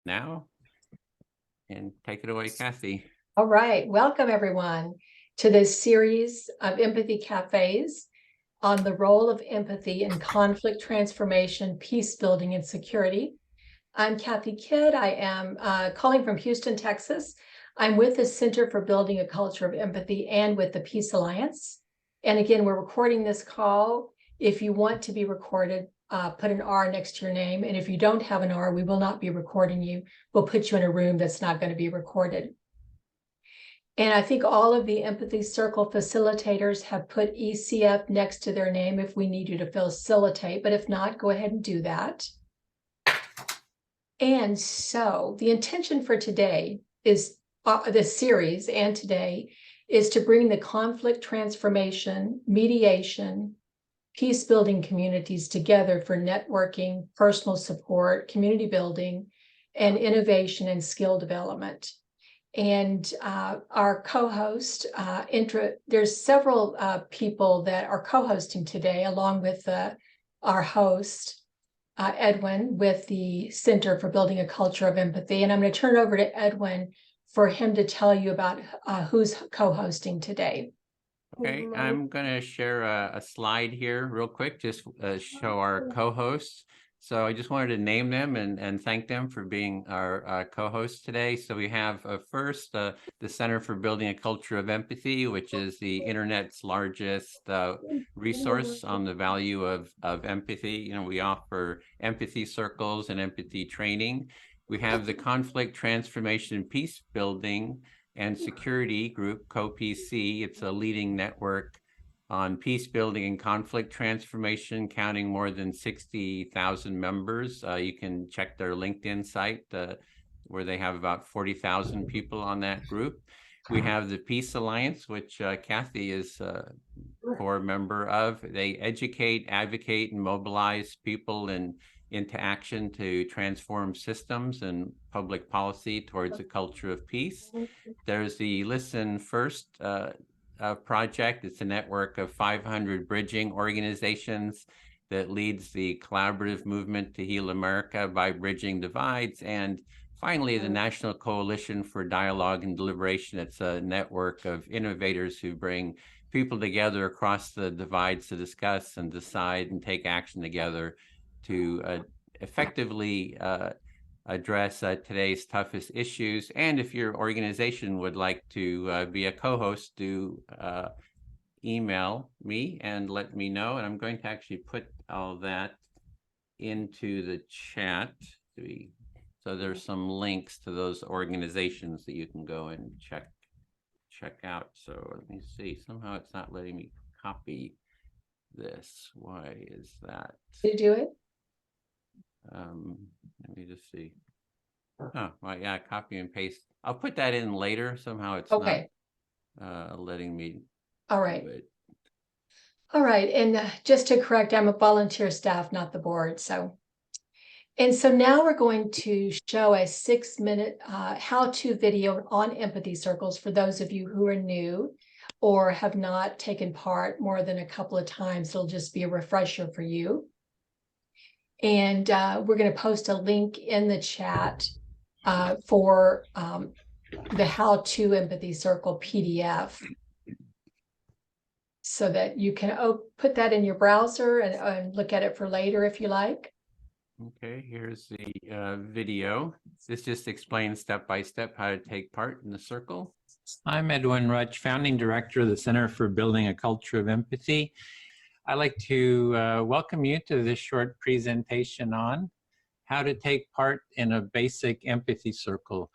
now. And take it away, Kathy. All right. Welcome, everyone, to this series of Empathy Cafes on the role of empathy in conflict transformation, peace building, and security. I'm Kathy Kidd. I am calling from Houston, Texas. I'm with the Center for Building a Culture of Empathy and with the Peace Alliance. And again, we're recording this call. If you want to be recorded, put an R next to your name. And if you don't have an R, we will not be recording you. We'll put you in a room that's not going to be recorded. And I think all of the Empathy Circle facilitators have put ECF next to their name if we need you to facilitate. But if not, go ahead and do that. And so the intention for today is this series and today is to bring the conflict transformation, mediation, peace building communities together for networking, personal support, community building, and innovation and skill development. And our co-host, there's several people that are co-hosting today, along with our host, Edwin, with the Center for Building a Culture of Empathy. And I'm going to turn it over to Edwin for him to tell you about who's co-hosting today. Okay, I'm going to share a slide here real quick, just show our co-hosts. So I just wanted to name them and thank them for being our co-hosts today. So we have first the Center for Building a Culture of Empathy, which is the internet's largest resource on the value of empathy. You know, we offer empathy circles and empathy training. We have the Conflict Transformation Peace Building and Security group, CoPeSe. It's a leading network on peace building and conflict transformation, counting more than 60,000 members. You can check their LinkedIn site where they have about 40,000 people on that group. We have the Peace Alliance, which Kathy is a core member of. They educate, advocate, and mobilize people into action to transform systems and public policy towards a culture of peace. There's the Listen First project. It's a network of 500 bridging organizations that leads the collaborative movement to heal America by bridging divides. And finally, the National Coalition for Dialogue and Deliberation. It's a network of innovators who bring people together across the divides to discuss and decide and take action together to effectively address today's toughest issues. And if your organization would like to be a co-host, do email me and let me know. And I'm going to actually put all that into the chat. So there's some links to those organizations that you can go and check out. So let me see. Somehow it's not letting me copy this. Why is that? Did you do it? Let me just see. Oh, well, yeah, copy and paste. I'll put that in later. Somehow it's okay. Not letting me. All right. All right. And just to correct, I'm a volunteer staff, not the board. So now we're going to show a 6-minute how-to video on empathy circles for those of you who are new or have not taken part more than a couple of times. It'll just be a refresher for you. And we're going to post a link in the chat for the How to Empathy Circle PDF so that you can put that in your browser and look at it for later if you like. Okay, here's the video. This just explains step by step how to take part in the circle. I'm Edwin Rutch, founding director of the Center for Building a Culture of Empathy. I'd like to welcome you to this short presentation on how to take part in a basic empathy circle.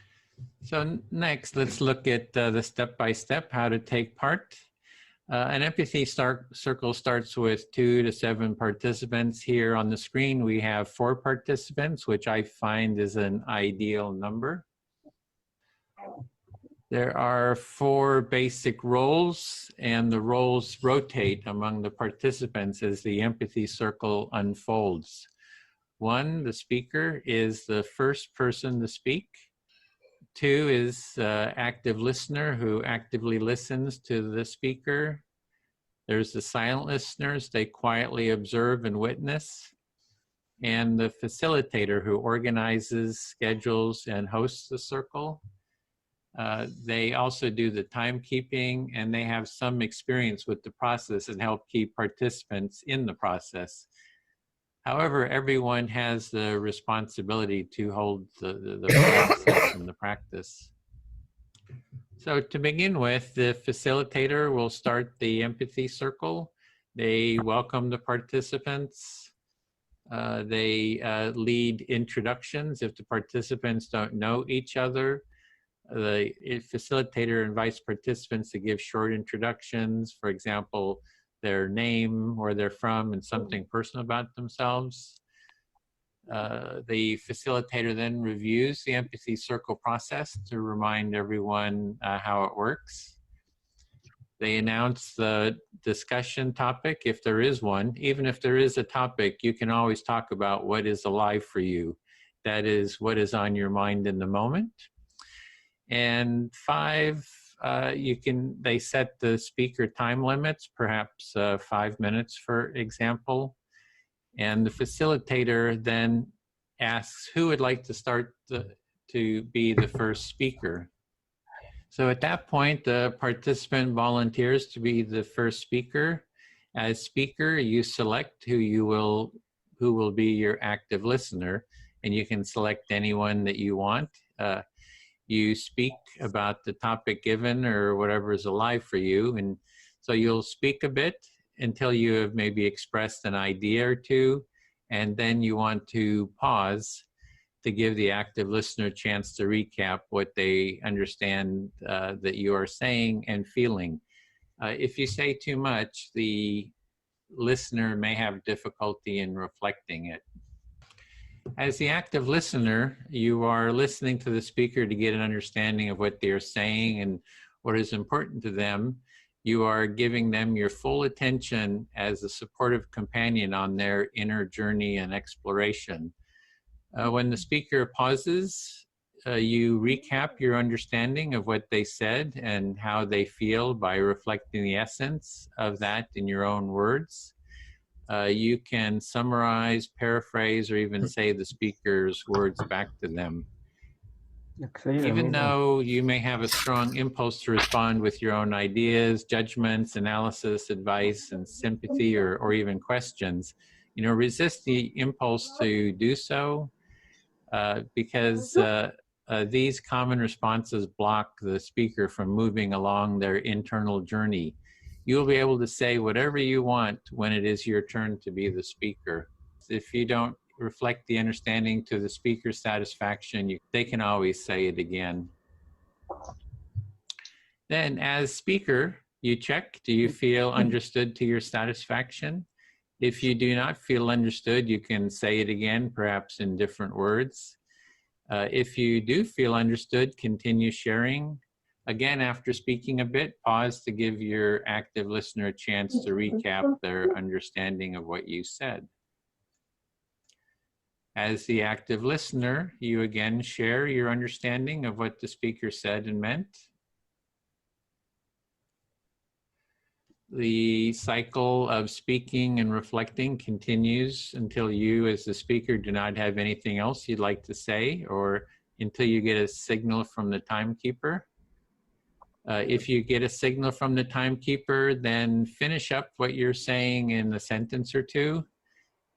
So next, let's look at the step-by-step how to take part. An empathy circle starts with 2 to 7 participants. Here on the screen, we have 4 participants, which I find is an ideal number. There are 4 basic roles, and the roles rotate among the participants as the empathy circle unfolds. 1, the speaker, is the first person to speak. 2 is active listener who actively listens to the speaker. There's the silent listeners. They quietly observe and witness. and the facilitator who organizes, schedules, and hosts the circle. They also do the timekeeping, and they have some experience with the process and help keep participants in the process. However, everyone has the responsibility to hold the process and the practice. So to begin with, the facilitator will start the empathy circle. They welcome the participants. They lead introductions if the participants don't know each other. The facilitator invites participants to give short introductions, for example, their name, where they're from, and something personal about themselves. The facilitator then reviews the empathy circle process to remind everyone how it works. They announce the discussion topic, if there is one. Even if there is a topic, you can always talk about what is alive for you. That is what is on your mind in the moment. And 5, they set the speaker time limits, perhaps 5 minutes, for example. And the facilitator then asks who would like to start to be the first speaker. So at that point, the participant volunteers to be the first speaker. As speaker, you select who will be your active listener, and you can select anyone that you want. You speak about the topic given or whatever is alive for you, and so you'll speak a bit until you have maybe expressed an idea or two, and then you want to pause to give the active listener a chance to recap what they understand that you are saying and feeling. If you say too much, the listener may have difficulty in reflecting it. As the active listener, you are listening to the speaker to get an understanding of what they're saying and what is important to them. You are giving them your full attention as a supportive companion on their inner journey and exploration. When the speaker pauses, you recap your understanding of what they said and how they feel by reflecting the essence of that in your own words. You can summarize, paraphrase, or even say the speaker's words back to them. Even though you may have a strong impulse to respond with your own ideas, judgments, analysis, advice, and sympathy, or even questions, resist the impulse to do so because these common responses block the speaker from moving along their internal journey. You'll be able to say whatever you want when it is your turn to be the speaker. If you don't reflect the understanding to the speaker's satisfaction, they can always say it again. Then as speaker, you check, do you feel understood to your satisfaction? If you do not feel understood, you can say it again, perhaps in different words. If you do feel understood, continue sharing. Again, after speaking a bit, pause to give your active listener a chance to recap their understanding of what you said. As the active listener, you again share your understanding of what the speaker said and meant. The cycle of speaking and reflecting continues until you, as the speaker, do not have anything else you'd like to say, or until you get a signal from the timekeeper. If you get a signal from the timekeeper, then finish up what you're saying in a sentence or two.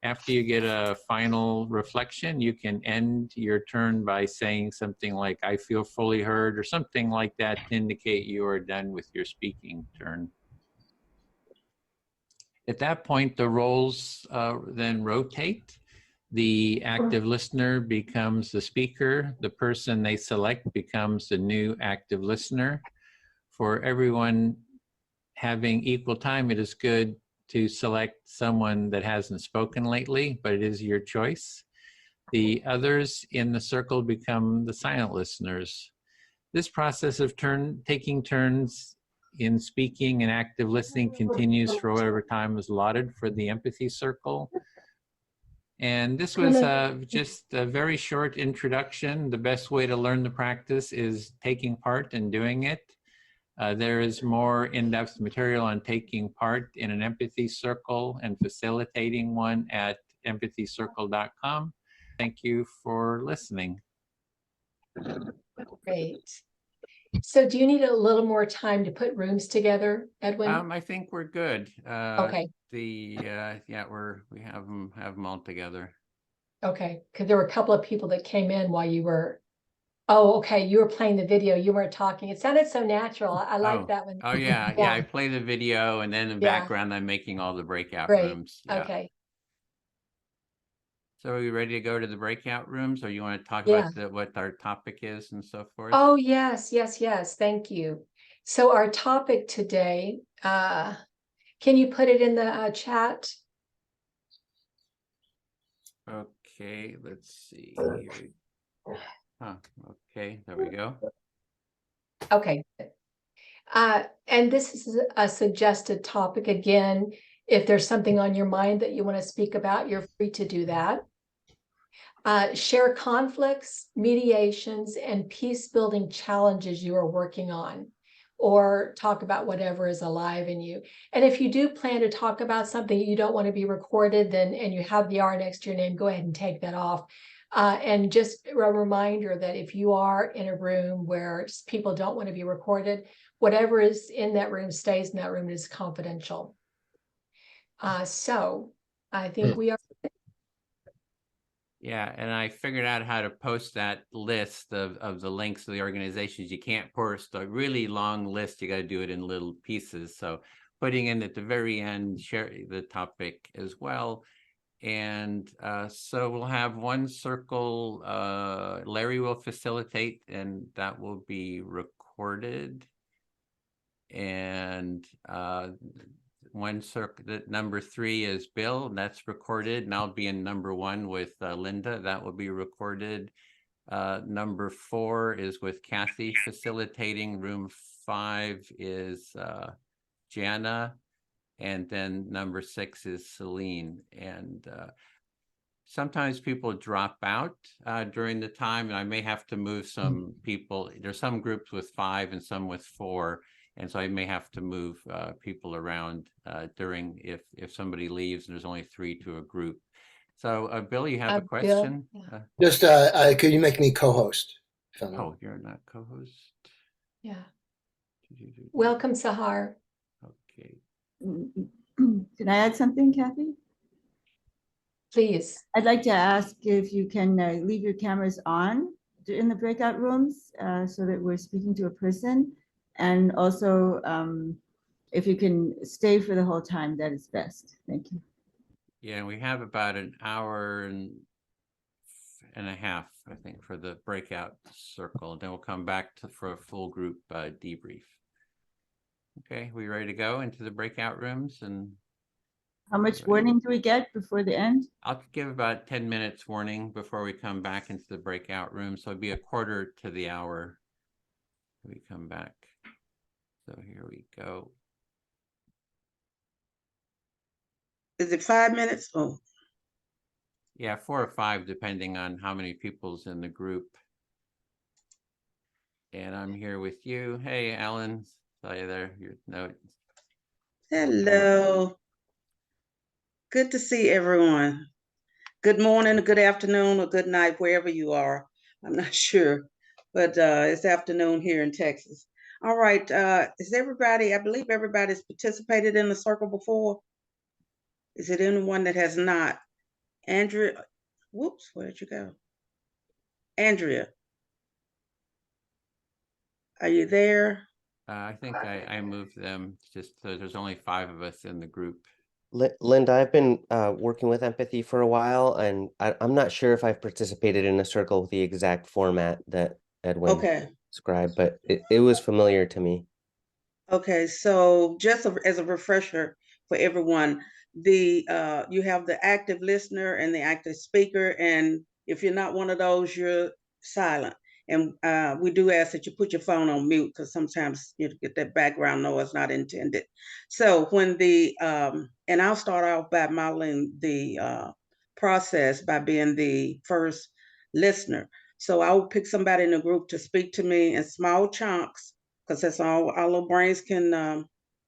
After you get a final reflection, you can end your turn by saying something like, "I feel fully heard," or something like that to indicate you are done with your speaking turn. At that point, the roles then rotate. The active listener becomes the speaker. The person they select becomes the new active listener. For everyone having equal time, it is good to select someone that hasn't spoken lately, but it is your choice. The others in the circle become the silent listeners. This process of taking turns in speaking and active listening continues for whatever time is allotted for the empathy circle. And this was just a very short introduction. The best way to learn the practice is taking part and doing it. There is more in-depth material on taking part in an empathy circle and facilitating one at empathycircle.com. Thank you for listening. Great. So do you need a little more time to put rooms together, Edwin? I think we're good. Okay. Yeah, we have them all together. Okay, because there were a couple of people that came in while you were, oh, okay, you were playing the video, you weren't talking. It sounded so natural. I like that one. Oh yeah, yeah. I play the video, and then in the Yeah. background, I'm making all the breakout Great. rooms. Yeah. Okay. So are you ready to go to the breakout rooms, or you want to talk Yeah. about what our topic is and so forth? Oh, yes, yes, yes. Thank you. So our topic today, can you put it in the chat? Okay, let's see here. Okay, there we go. Okay. And this is a suggested topic. Again, if there's something on your mind that you want to speak about, you're free to do that. Share conflicts, mediations, and peace building challenges you are working on, or talk about whatever is alive in you. And if you do plan to talk about something you don't want to be recorded, then, and you have the R next to your name, go ahead and take that off. And just a reminder that if you are in a room where people don't want to be recorded, whatever is in that room stays in that room and is confidential. So I think we are. Yeah, and I figured out how to post that list of the links to the organizations. You can't post a really long list. You got to do it in little pieces. So putting in at the very end, share the topic as well. And so we'll have one circle. Larry will facilitate, and that will be recorded. And one circle, number 3 is Bill, and that's recorded, and I'll be in number 1 with Linda. That will be recorded. Number 4 is with Kathy facilitating. Room 5 is Jana, and then number 6 is Celine. And sometimes people drop out during the time, and I may have to move some people. There's some groups with 5 and some with 4. And so I may have to move people around during if somebody leaves and there's only 3 to a group. So Bill, you have a question? Bill? Just, could you make me co-host? Oh, you're not co-host? Yeah. Welcome, Sahar. Okay. Can I add something, Kathy? Please. I'd like to ask if you can leave your cameras on in the breakout rooms so that we're speaking to a person. And also, if you can stay for the whole time, that is best. Thank you. Yeah, we have about an hour and a half, I think, for the breakout circle. And then we'll come back for a full group debrief. Okay, we ready to go into the breakout rooms? And how much warning do we get before the end? I'll give about 10 minutes warning before we come back into the breakout room. So it'll be a quarter to the hour when we come back. So here we go. Is it 5 minutes? Oh, yeah, 4 or 5, depending on how many people's in the group. And I'm here with you. Hey, Alan, saw you there. Your note. hello. Good to see everyone. Good morning, good afternoon, or good night, wherever you are. I'm not sure, but it's afternoon here in Texas. All right, is everybody, I believe everybody's participated in the circle before. Is it anyone that has not? Andrea, whoops, where'd you go? Andrea, are you there? I think I moved them just so there's only 5 of us in the group. Linda, I've been working with Empathy for a while, and I'm not sure if I've participated in a circle with the exact format that Edwin described, but it was familiar to me. Okay, so just as a refresher for everyone, you have the active listener and the active speaker, and if you're not one of those, you're silent. And we do ask that you put your phone on mute because sometimes you get that background noise not intended. So when and I'll start off by modeling the process by being the first listener. So I will pick somebody in the group to speak to me in small chunks, because that's all our little brains can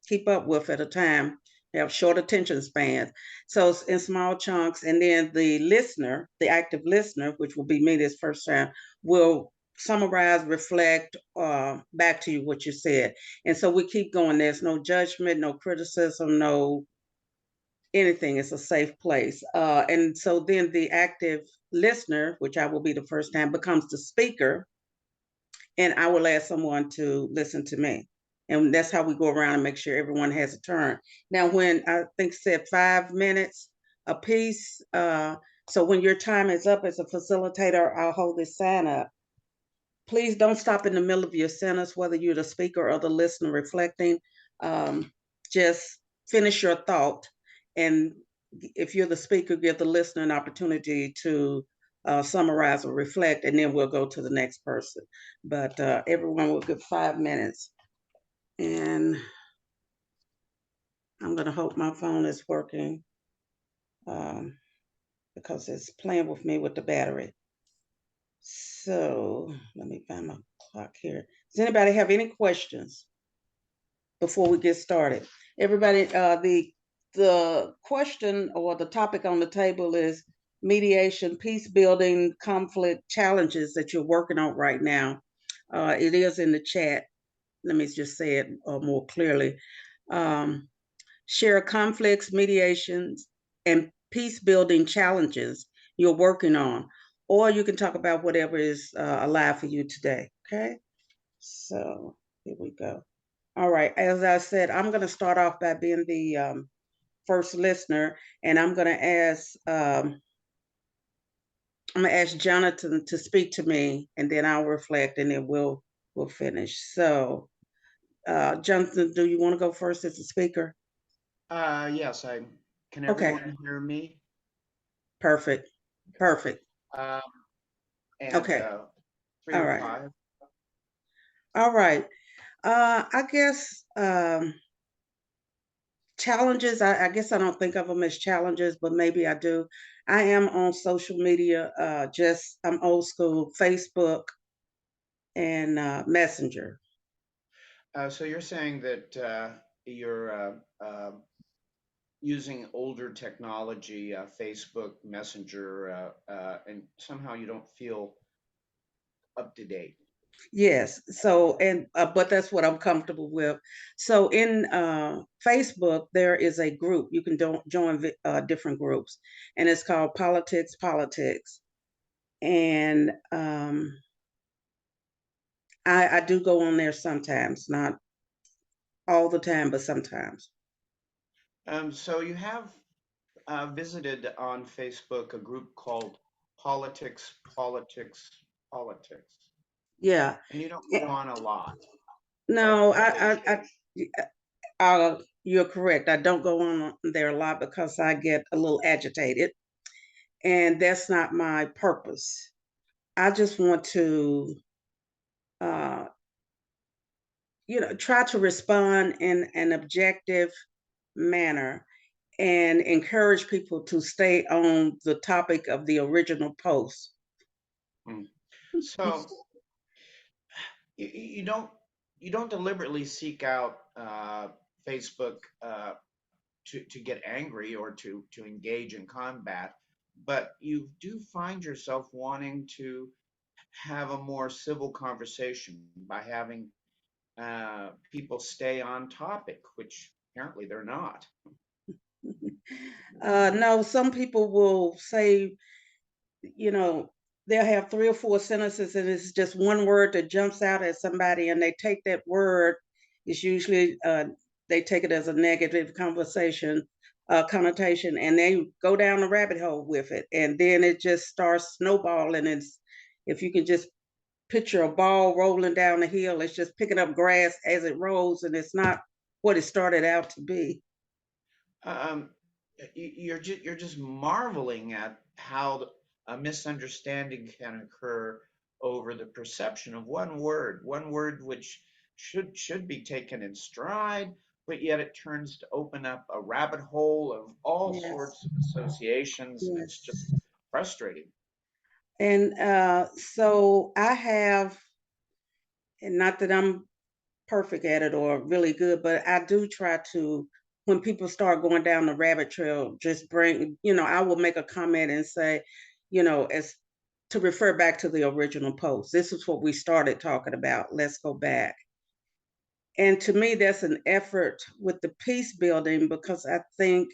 keep up with at a time. have short attention spans. So it's in small chunks. And then the listener, the active listener, which will be me this first time, will summarize, reflect back to you what you said. And so we keep going. There's no judgment, no criticism, no anything. It's a safe place. And so then the active listener, which I will be the first time, becomes the speaker. And I will ask someone to listen to me. And that's how we go around and make sure everyone has a turn. Now, when I think said 5 minutes a piece, so when your time is up as a facilitator, I'll hold this sign up. Please don't stop in the middle of your sentence, whether you're the speaker or the listener reflecting. Just finish your thought. And if you're the speaker, give the listener an opportunity to summarize or reflect, and then we'll go to the next person. But everyone will get 5 minutes. And I'm gonna hope my phone is working because it's playing with me with the battery. So let me find my clock here. Does anybody have any questions before we get started? Everybody, the question or the topic on the table is mediation, peace building, conflict challenges that you're working on right now. It is in the chat. Let me just say it more clearly. Share conflicts, mediations, and peace building challenges you're working on, or you can talk about whatever is alive for you today. Okay, so here we go. All right, as I said, I'm going to start off by being the first listener, and I'm going to ask Jonathan to speak to me, and then I'll reflect, and then we'll finish. So, Jonathan, do you want to go first as a speaker? Yes, can everyone hear me? Perfect. Perfect. And, okay. 3 All or right. 5. All right. I guess challenges, I guess I don't think of them as challenges, but maybe I do. I am on social media, I'm old school, Facebook and Messenger. So you're saying that you're using older technology, Facebook, Messenger, and somehow you don't feel up to date. Yes. So, and but that's what I'm comfortable with. So in Facebook, there is a group you can join different groups, and it's called Politics. And I do go on there sometimes, not all the time, but sometimes. So you have visited on Facebook a group called Politics. Yeah. And you don't go on a lot. No, you're correct. I don't go on there a lot because I get a little agitated, and that's not my purpose. I just want to, try to respond in an objective manner and encourage people to stay on the topic of the original post. So you don't deliberately seek out Facebook to get angry or to engage in combat, but you do find yourself wanting to have a more civil conversation by having people stay on topic, which apparently they're not. No, some people will say, they'll have 3 or 4 sentences and it's just one word that jumps out at somebody, and they take that word. It's usually they take it as a negative connotation, and they go down the rabbit hole with it, and then it just starts snowballing. If you can just picture a ball rolling down the hill, it's just picking up grass as it rolls, and it's not what it started out to be. You're just marveling at how a misunderstanding can occur over the perception of one word which should be taken in stride, but yet it turns to open up a rabbit hole of all sorts of associations, and it's just frustrating. And so I have, and not that I'm perfect at it or really good, but I do try to when people start going down the rabbit trail, just bring, I will make a comment and say, as to refer back to the original post. This is what we started talking about. Let's go back. And to me, that's an effort with the peace building, because I think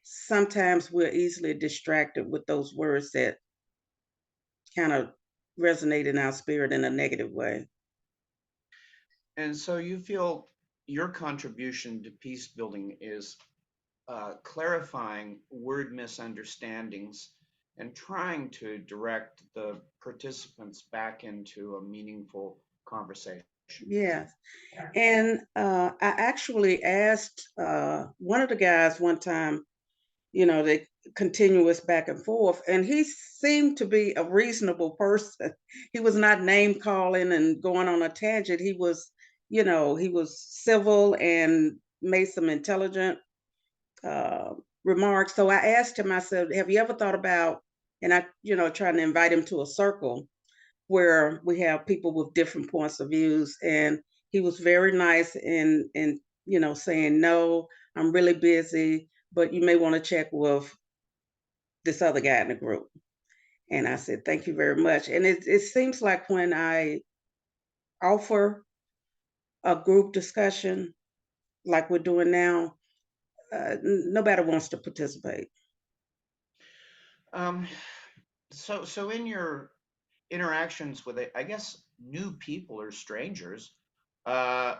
sometimes we're easily distracted with those words that kind of resonate in our spirit in a negative way. And so you feel your contribution to peace building is clarifying word misunderstandings and trying to direct the participants back into a meaningful conversation. Yes. And I actually asked one of the guys one time, the continuous back and forth, and he seemed to be a reasonable person. He was not name calling and going on a tangent. He was, he was civil and made some intelligent remarks. So I asked him, I said, have you ever thought about, and I, trying to invite him to a circle where we have people with different points of views. And he was very nice in saying, no, I'm really busy, but you may want to check with this other guy in the group. And I said, thank you very much. And it seems like when I offer a group discussion like we're doing now, nobody wants to participate. So in your interactions with, I guess, new people or strangers,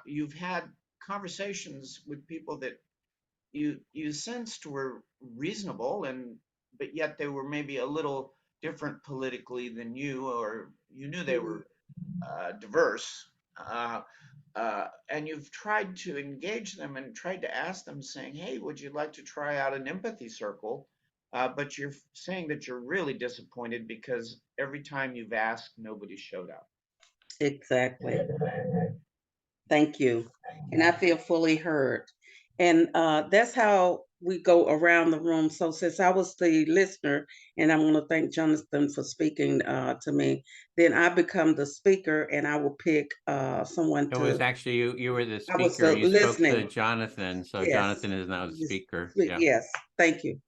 you've had conversations with people that you sensed were reasonable, but yet they were maybe a little different politically than you, or you knew they were diverse. And you've tried to engage them and tried to ask them, saying, hey, would you like to try out an empathy circle? But you're saying that you're really disappointed because every time you've asked, nobody showed up. Exactly. Thank you. And I feel fully heard. And that's how we go around the room. So since I was the listener, and I want to thank Jonathan for speaking to me, then I become the speaker, and I will pick someone It was to. actually you were the I was speaker. You spoke to listening. Jonathan, so Yes. Jonathan is now the speaker. Yes. Yeah. Yes. Thank you.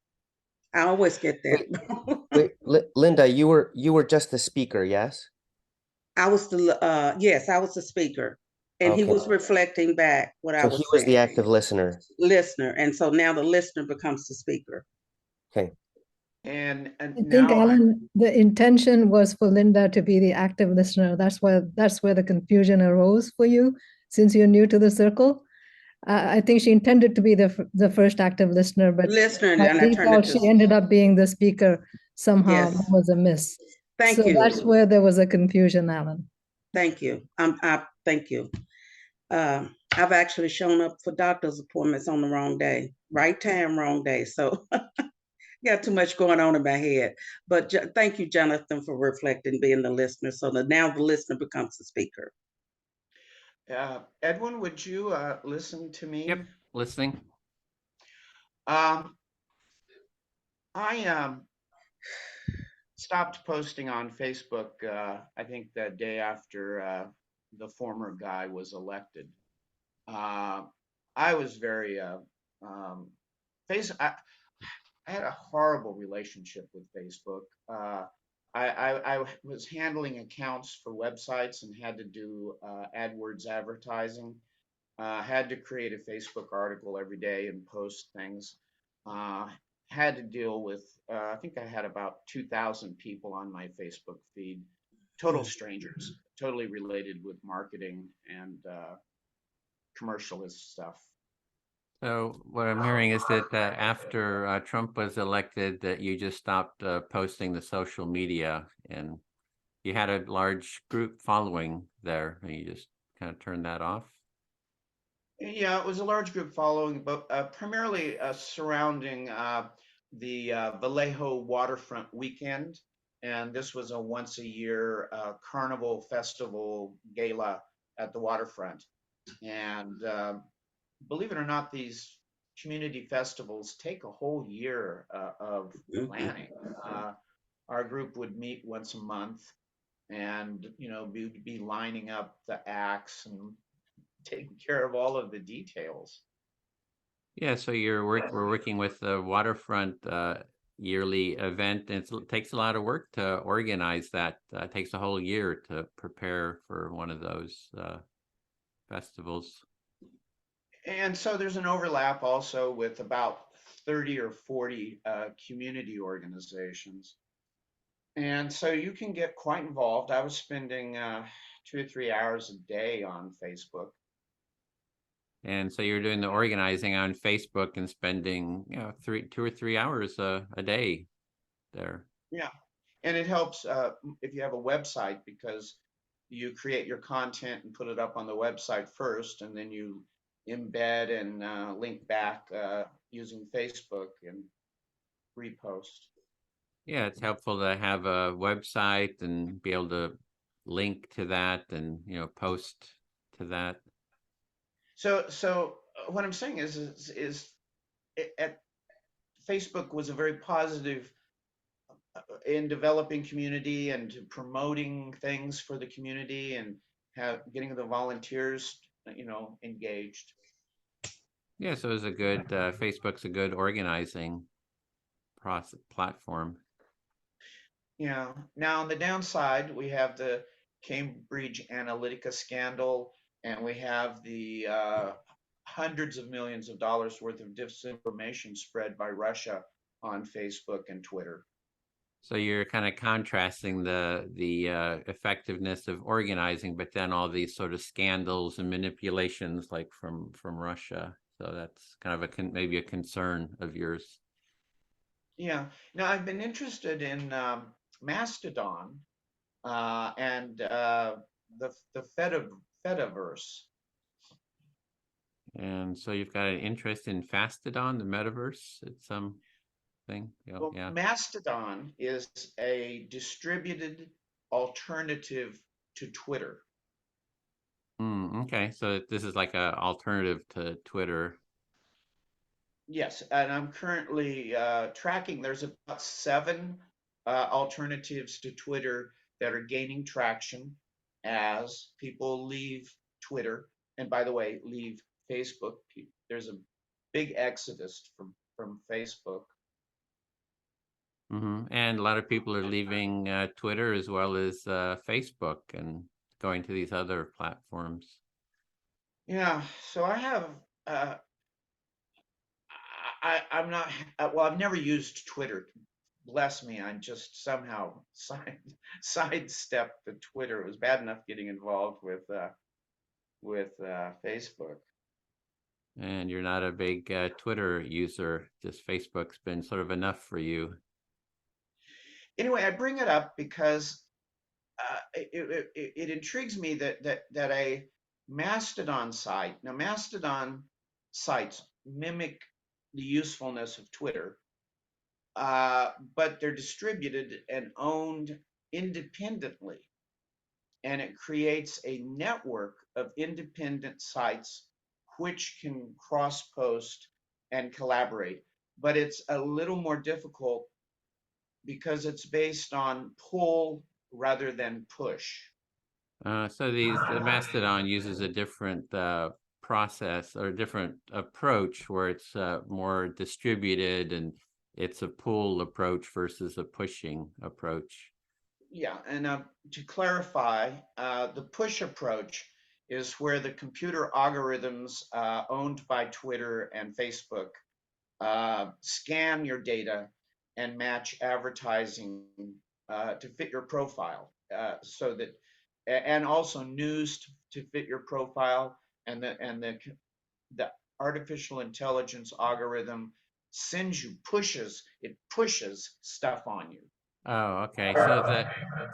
I always get that. Wait, Linda, you were just the speaker, yes? I was the speaker, and he Okay. was reflecting back what I So was he was the saying. active listener. Listener, and so now the listener becomes the speaker. Okay. And I think, now Alan, the intention was for Linda to be the active listener. That's where the confusion arose for you, since you're new to the circle. I think she intended to be the first active listener, but Listener, by and I turned it default, she ended up being the speaker. Somehow Yes. there was a miss. Thank So you. that's where there was a confusion, Alan. Thank you. Thank you. I've actually shown up for doctor's appointments on the wrong day, right time, wrong day. So got too much going on in my head. But thank you, Jonathan, for reflecting, being the listener. So that now the listener becomes the speaker. Edwin, would you listen to me? Yep. Listening. I stopped posting on Facebook, I think the day after the former guy was elected. I was very, I had a horrible relationship with Facebook. I was handling accounts for websites and had to do AdWords advertising. Had to create a Facebook article every day and post things. Had to deal with, I think I had about 2,000 people on my Facebook feed, total strangers, totally related with marketing and commercialist stuff. So what I'm hearing is that after Trump was elected, that you just stopped posting the social media, and you had a large group following there, and you just kind of turned that off. Yeah, it was a large group following, but primarily surrounding the Vallejo waterfront weekend. And this was a once a year carnival festival gala at the waterfront. And believe it or not, these community festivals take a whole year of planning. Our group would meet once a month and, be lining up the acts and taking care of all of the details. Yeah, so we're working with the waterfront yearly event, and it takes a lot of work to organize that. It takes a whole year to prepare for one of those festivals. And so there's an overlap also with about 30 or 40 community organizations. And so you can get quite involved. I was spending 2 or 3 hours a day on Facebook. And so you're doing the organizing on Facebook and spending, 2 or 3 hours a day there. Yeah. And it helps if you have a website, because you create your content and put it up on the website first, and then you embed and link back using Facebook and repost. Yeah, it's helpful to have a website and be able to link to that and, post to that. So what I'm saying is at Facebook was a very positive in developing community and promoting things for the community and getting the volunteers, engaged. Yeah, so it's a good, Facebook's a good organizing platform. Yeah. Now on the downside, we have the Cambridge Analytica scandal, and we have the hundreds of millions of dollars worth of disinformation spread by Russia on Facebook and Twitter. So you're kind of contrasting the effectiveness of organizing, but then all these sort of scandals and manipulations like from Russia. So that's kind of maybe a concern of yours. Yeah. Now I've been interested in Mastodon and the Fediverse. And so you've got an interest in Fastodon, the metaverse. It's something. Well, Yeah. Mastodon is a distributed alternative to Twitter. Okay, so this is like an alternative to Twitter. Yes, and I'm currently tracking. There's about 7 alternatives to Twitter that are gaining traction as people leave Twitter, and by the way, leave Facebook. There's a big exodus from Facebook. And a lot of people are leaving Twitter as well as Facebook and going to these other platforms. Yeah, so I have. I'm not. Well, I've never used Twitter. Bless me, I just somehow sidestepped the Twitter. It was bad enough getting involved with Facebook. And you're not a big Twitter user. Just Facebook's been sort of enough for you. Anyway, I bring it up because it intrigues me that a Mastodon site. Now, Mastodon sites mimic the usefulness of Twitter, but they're distributed and owned independently. And it creates a network of independent sites which can cross-post and collaborate. But it's a little more difficult because it's based on pull rather than push. So the Mastodon uses a different process or different approach where it's more distributed and it's a pull approach versus a pushing approach. Yeah, and to clarify, the push approach is where the computer algorithms owned by Twitter and Facebook scan your data and match advertising to fit your profile, so that, and also news to fit your profile, and the artificial intelligence algorithm pushes stuff on you. Oh, okay.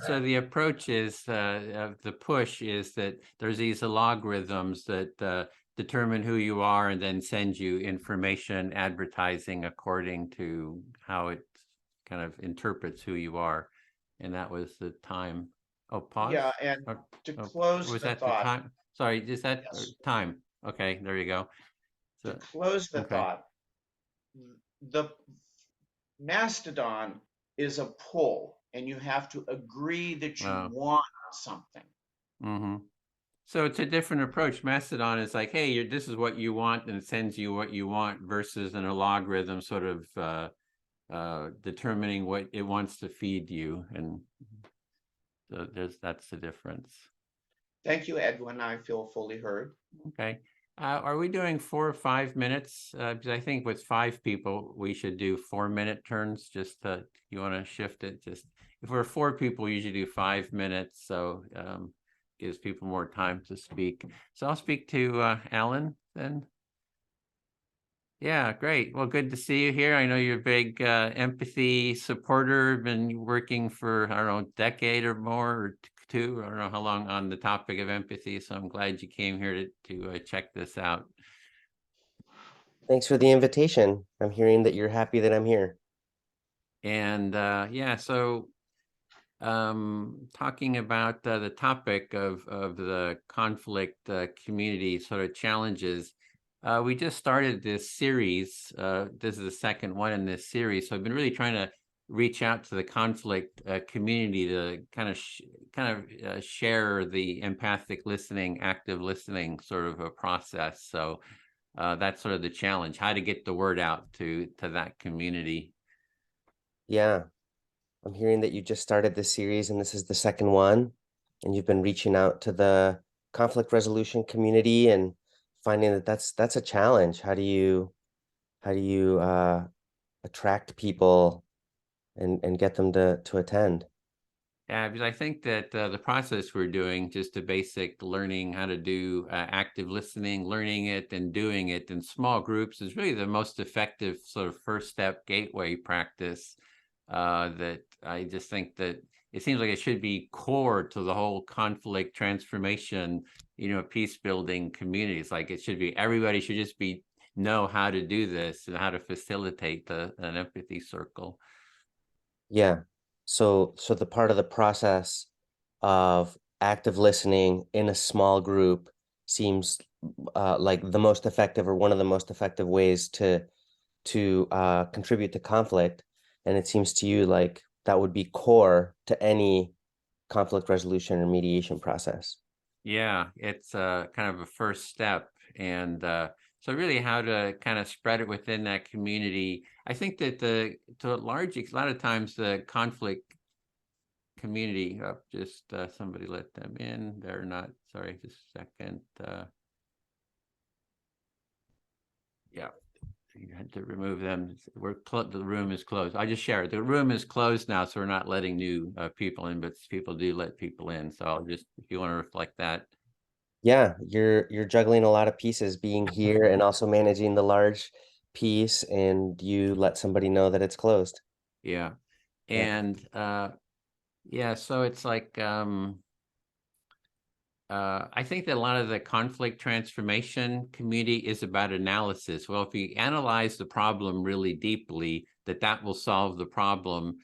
So the approach is of the push is that there's these logarithms that determine who you are and then send you information, advertising according to how it kind of interprets who you are. And that was the time. Oh, pause. Yeah, and to close was the that thought. the time? Sorry, is that Yes. time? Okay, there you go. To close the okay. thought, the Mastodon is a pull, and you have to agree that you want something. Mm-hmm. So it's a different approach. Mastodon is like, hey, this is what you want, and it sends you what you want, versus in a logarithm sort of determining what it wants to feed you. And so that's the difference. Thank you, Edwin. I feel fully heard. Okay. Are we doing 4 or 5 minutes? Because I think with 5 people, we should do 4-minute turns. Just you want to shift it? Just if we're 4 people, we usually do 5 minutes. So gives people more time to speak. So I'll speak to Alan then. Yeah, great. Well, good to see you here. I know you're a big empathy supporter, been working for, I don't know, a decade or more, or 2, I don't know how long, on the topic of empathy. So I'm glad you came here to check this out. Thanks for the invitation. I'm hearing that you're happy that I'm here. And yeah, so talking about the topic of the conflict community sort of challenges. We just started this series. This is the second one in this series. So I've been really trying to reach out to the conflict community to kind of share the empathic listening, active listening sort of a process. So that's sort of the challenge, how to get the word out to that community. Yeah, I'm hearing that you just started this series and this is the second one, and you've been reaching out to the conflict resolution community and finding that that's a challenge. How do you attract people and get them to attend? Yeah, because I think that the process we're doing, just a basic learning how to do active listening, learning it and doing it in small groups, is really the most effective sort of first step gateway practice. That I just think that it seems like it should be core to the whole conflict transformation, peace building communities. Like it should be, everybody should just know how to do this and how to facilitate an empathy circle. Yeah. So the part of the process of active listening in a small group seems like the most effective, or one of the most effective ways to contribute to conflict. And it seems to you like that would be core to any conflict resolution or mediation process. Yeah, it's kind of a first step. And so really how to kind of spread it within that community. I think that to a lot of times the conflict community, just somebody let them in. They're not, sorry, just a second. Yeah, you had to remove them. The room is closed. I just shared, the room is closed now, so we're not letting new people in, but people do let people in. So I'll just, if you want to reflect that. Yeah, you're juggling a lot of pieces, being here and also managing the large piece, and you let somebody know that it's closed. Yeah. Yeah. And yeah, so it's like I think that a lot of the conflict transformation community is about analysis. Well, if you analyze the problem really deeply, that will solve the problem.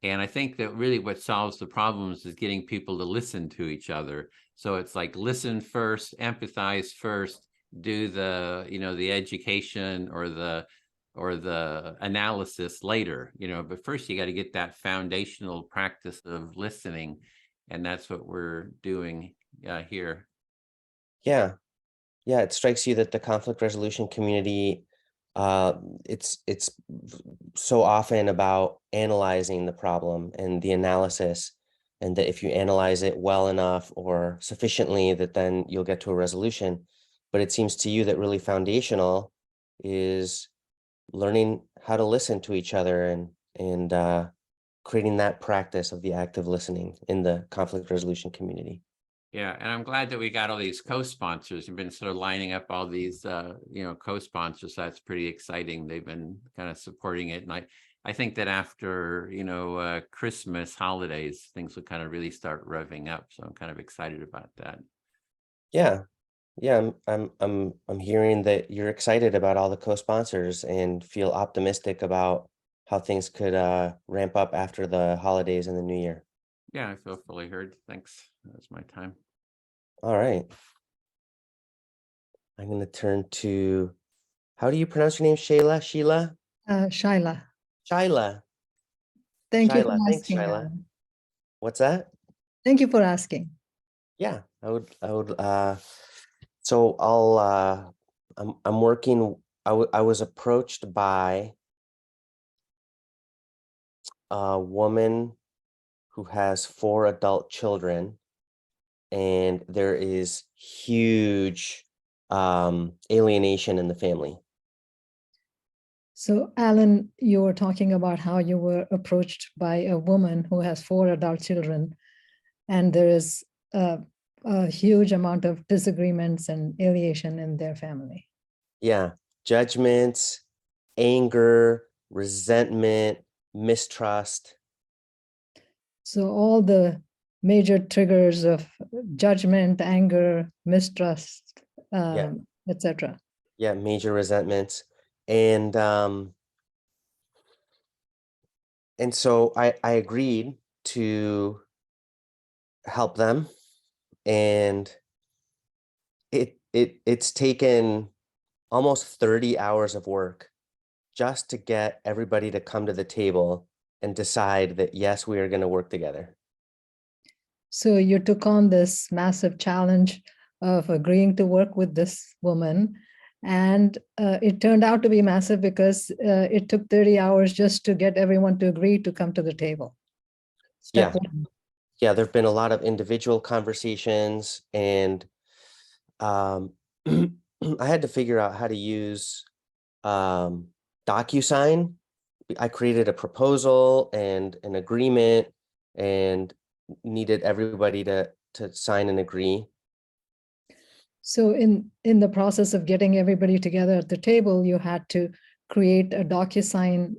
And I think that really what solves the problems is getting people to listen to each other. So it's like listen first, empathize first, do the, the education or the analysis later, but first you got to get that foundational practice of listening. And that's what we're doing here. Yeah. Yeah, it strikes you that the conflict resolution community, it's so often about analyzing the problem and the analysis, and that if you analyze it well enough or sufficiently, that then you'll get to a resolution. But it seems to you that really foundational is learning how to listen to each other and creating that practice of the active listening in the conflict resolution community. Yeah, and I'm glad that we got all these co-sponsors. We've been sort of lining up all these, co-sponsors. So that's pretty exciting. They've been kind of supporting it. And I think that after, Christmas holidays, things will kind of really start revving up. So I'm kind of excited about that. Yeah. Yeah, I'm hearing that you're excited about all the co-sponsors and feel optimistic about how things could ramp up after the holidays and the new year. Yeah, I feel fully heard. Thanks. That's my time. All right. I'm going to turn to, how do you pronounce your name? Sheila? Shaila, Shyla. thank you for Shyla. Thanks, asking. Shyla. What's that? Thank you for asking. Yeah, I would, so I'm working, I was approached by a woman who has 4 adult children, and there is huge alienation in the family. So, Alan, you were talking about how you were approached by a woman who has 4 adult children, and there is a huge amount of disagreements and alienation in their family. Yeah, judgments, anger, resentment, mistrust. So all the major triggers of judgment, anger, mistrust, Yeah, etc. yeah, major resentments. And so I agreed to help them, and it's taken almost 30 hours of work just to get everybody to come to the table and decide that yes, we are going to work together. So you took on this massive challenge of agreeing to work with this woman, and it turned out to be massive because it took 30 hours just to get everyone to agree to come to the table. Step Yeah. one. Yeah, there've been a lot of individual conversations, and I had to figure out how to use DocuSign. I created a proposal and an agreement and needed everybody to sign and agree. So in the process of getting everybody together at the table, you had to create a DocuSign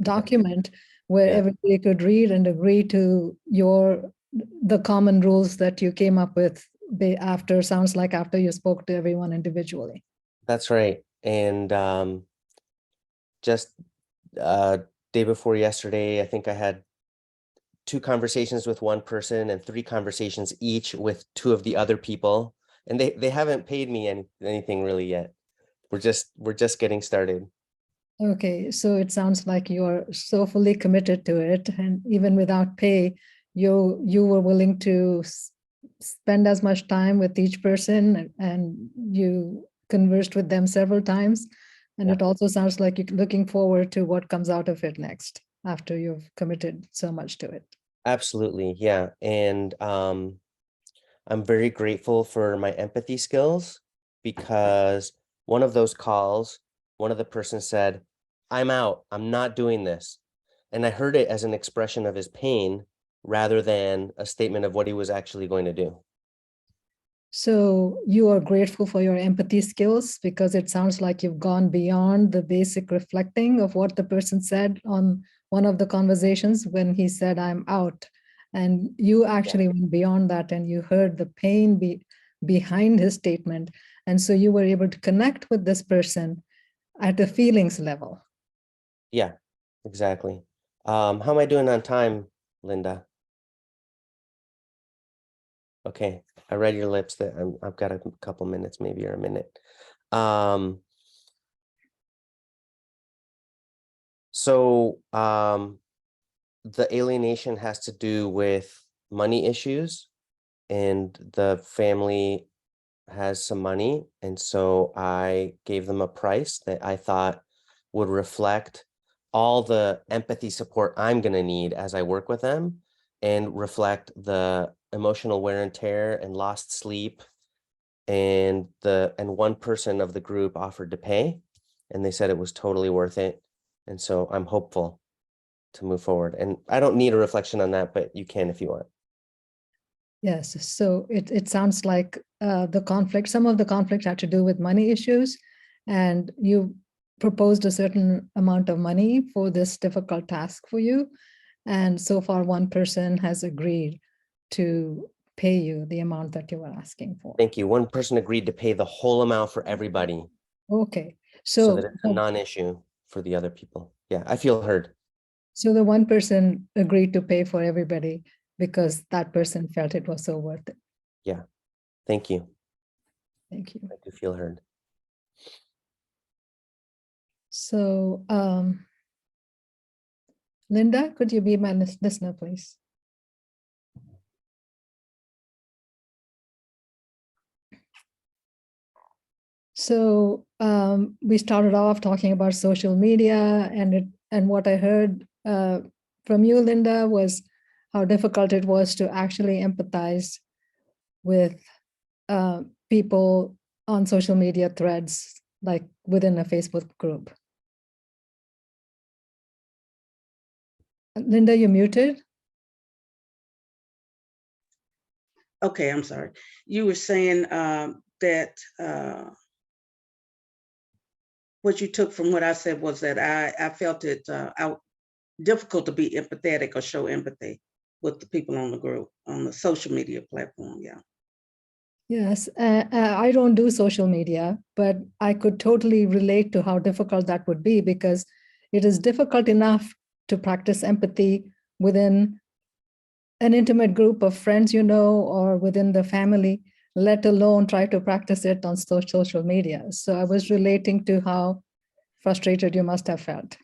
document where Yeah. everybody could read and agree to the common rules that you came up with after you spoke to everyone individually. That's right. And just day before yesterday, I think I had 2 conversations with one person and 3 conversations each with 2 of the other people. And they haven't paid me anything really yet. We're just getting started. Okay, so it sounds like you're so fully committed to it, and even without pay, you were willing to spend as much time with each person, and you conversed with them several times. And Yeah. it also sounds like you're looking forward to what comes out of it next after you've committed so much to it. Absolutely, yeah. And I'm very grateful for my empathy skills, because one of those calls, one of the persons said, "I'm out, I'm not doing this." And I heard it as an expression of his pain rather than a statement of what he was actually going to do. So you are grateful for your empathy skills because it sounds like you've gone beyond the basic reflecting of what the person said on one of the conversations when he said, "I'm out." And you actually went beyond that and you heard the pain behind his statement. And so you were able to connect with this person at a feelings level. Yeah, exactly. How am I doing on time, Linda? Okay, I read your lips that I've got a couple minutes, maybe, or a minute. So the alienation has to do with money issues, and the family has some money, and so I gave them a price that I thought would reflect all the empathy support I'm going to need as I work with them, and reflect the emotional wear and tear and lost sleep. And one person of the group offered to pay, and they said it was totally worth it. And so I'm hopeful to move forward. And I don't need a reflection on that, but you can if you want. Yes, so it sounds like some of the conflict had to do with money issues, and you proposed a certain amount of money for this difficult task for you. And so far, one person has agreed to pay you the amount that you were asking for. Thank you. One person agreed to pay the whole amount for everybody, Okay, so so that it's a non-issue for the other people. Yeah, I feel heard. so the one person agreed to pay for everybody because that person felt it was so worth it. Yeah, thank you. Thank you. I do feel heard. So, Linda, could you be my listener, please? So we started off talking about social media, and what I heard from you, Linda, was how difficult it was to actually empathize with people on social media threads, like within a Facebook group. Linda, you're muted. Okay, I'm sorry. You were saying that what you took from what I said was that I felt it difficult to be empathetic or show empathy with the people on the group, on the social media platform, yeah. Yes, I don't do social media, but I could totally relate to how difficult that would be, because it is difficult enough to practice empathy within an intimate group of friends, or within the family, let alone try to practice it on social media. So I was relating to how frustrated you must have felt.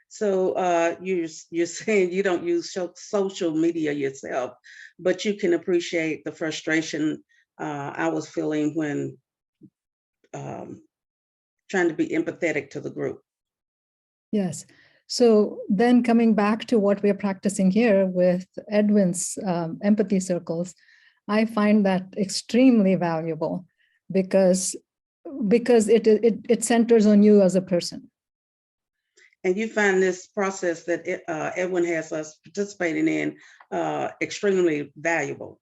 So you're saying you don't use social media yourself, but you can appreciate the frustration I was feeling when trying to be empathetic to the group. Yes. So then coming back to what we're practicing here with Edwin's empathy circles, I find that extremely valuable because it centers on you as a person. And you find this process that Edwin has us participating in extremely valuable.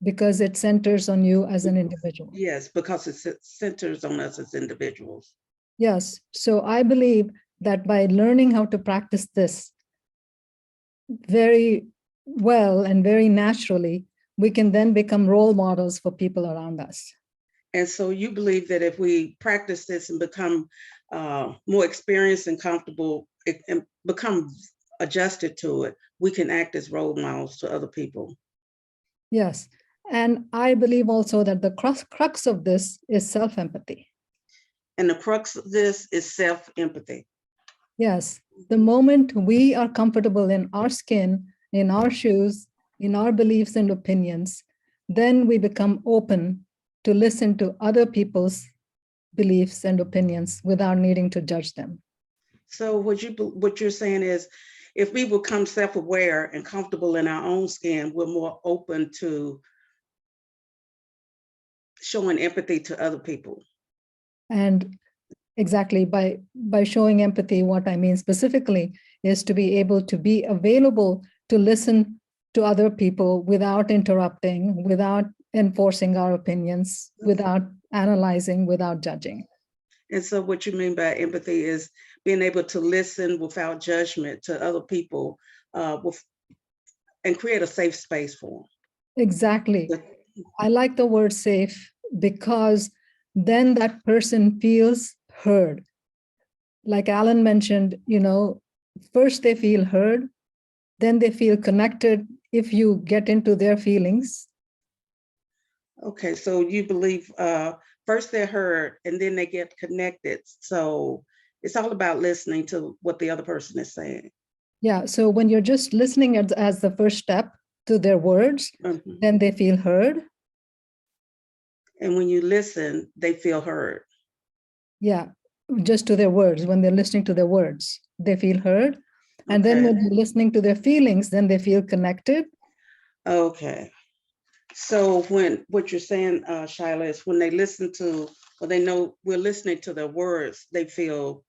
Because it centers on you as an individual. Yes, because it centers on us as individuals. Yes. So I believe that by learning how to practice this very well and very naturally, we can then become role models for people around us. And so you believe that if we practice this and become more experienced and comfortable and become adjusted to it, we can act as role models to other people. Yes. And I believe also that the crux of this is self-empathy. And the crux of this is self-empathy. Yes. The moment we are comfortable in our skin, in our shoes, in our beliefs and opinions, then we become open to listen to other people's beliefs and opinions without needing to judge them. So what you're saying is, if we become self-aware and comfortable in our own skin, we're more open to showing empathy to other people. And exactly, by showing empathy, what I mean specifically is to be able to be available to listen to other people without interrupting, without enforcing our opinions, without analyzing, without judging. And so what you mean by empathy is being able to listen without judgment to other people and create a safe space for them. Exactly. I like the word safe because then that person feels heard. Like Alan mentioned, first they feel heard, then they feel connected if you get into their feelings. Okay, so you believe first they're heard and then they get connected. So it's all about listening to what the other person is saying. Yeah, so when you're just listening as the first step to their words, then they feel heard. And when you listen, they feel heard. Yeah, just to their words. When they're listening to their words, they feel heard. And then when you're listening to their feelings, then they feel connected. Okay. So what you're saying, Shyla, is when they listen to, or they know we're listening to their words, they feel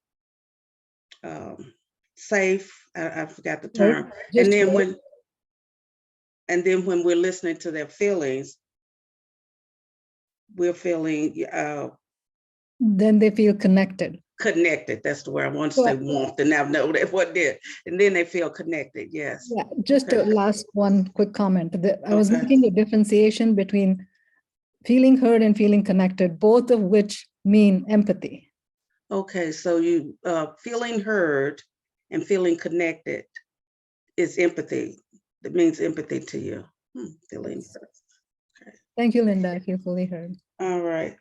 safe. I forgot the term. And then when we're listening to their feelings, we're feeling then they feel connected. Connected. That's the word I want to say. Warmth, and now know that what did. And then they feel connected. Yes. Yeah. Just a last one quick comment. I was making a differentiation between feeling heard and feeling connected, both of which mean empathy. Okay, so you feeling heard and feeling connected is empathy. That means empathy to you. Feeling heard. Okay. Thank you, Linda. I feel fully heard. All right.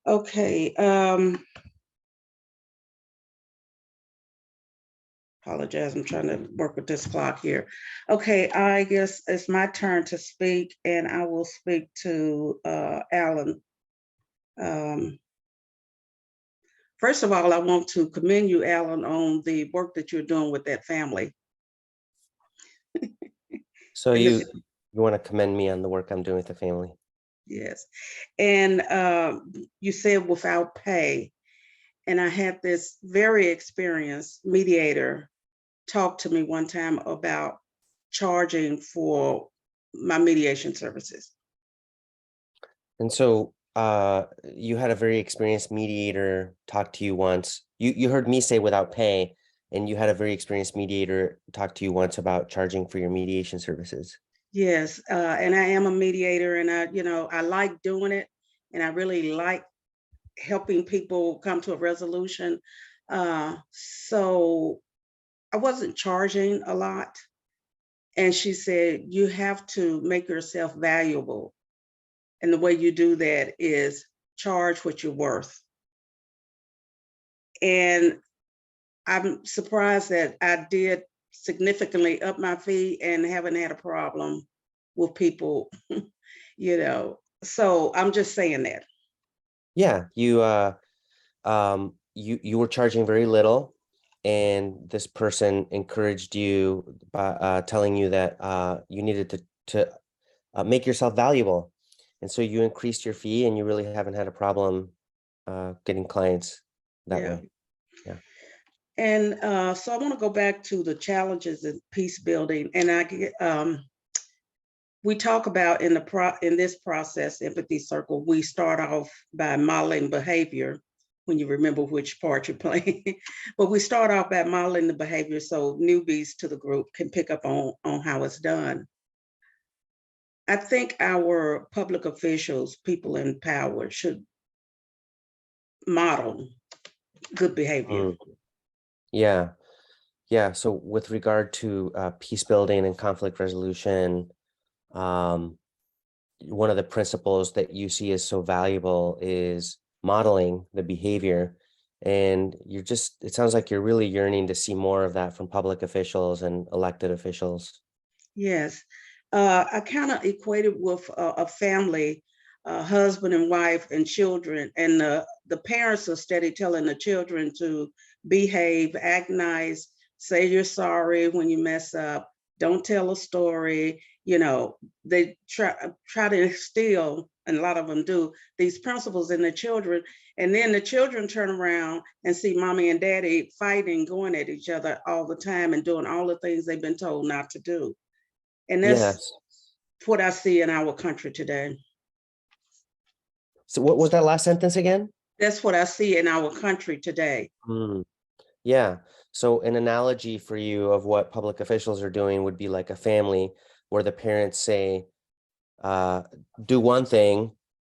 Okay. Apologize, I'm trying to work with this clock here. Okay, I guess it's my turn to speak, and I will speak to Alan. First of all, I want to commend you, Alan, on the work that you're doing with that family. So And you want to commend me on the work I'm doing with the family? Yes. And you said without pay. And I had this very experienced mediator talk to me one time about charging for my mediation services. And so you had a very experienced mediator talk to you once. You heard me say without pay, and you had a very experienced mediator talk to you once about charging for your mediation services. Yes, and I am a mediator, and I like doing it, and I really like helping people come to a resolution. So I wasn't charging a lot. And she said, you have to make yourself valuable. And the way you do that is charge what you're worth. And I'm surprised that I did significantly up my fee and haven't had a problem with people, So I'm just saying that. Yeah, you were charging very little, and this person encouraged you by telling you that you needed to make yourself valuable, and so you increased your fee, and you really haven't had a problem getting clients that way. Yeah. And so I want to go back to the challenges in peace building, and we talk about in this process, empathy circle, we start off by modeling behavior, when you remember which part you're playing. But we start off by modeling the behavior so newbies to the group can pick up on how it's done. I think our public officials, people in power, should model good behavior. Yeah. Yeah. So with regard to peace building and conflict resolution, one of the principles that you see as so valuable is modeling the behavior. And it sounds like you're really yearning to see more of that from public officials and elected officials. Yes. I kind of equated with a family, husband and wife and children, and the parents are steady telling the children to behave, act nice, say you're sorry when you mess up, don't tell a story. They try to instill, and a lot of them do, these principles in the children. And then the children turn around and see mommy and daddy fighting, going at each other all the time and doing all the things they've been told not to do. And that's Yes. what I see in our country today. So what was that last sentence again? That's what I see in our country today. Yeah. So an analogy for you of what public officials are doing would be like a family where the parents say, do one thing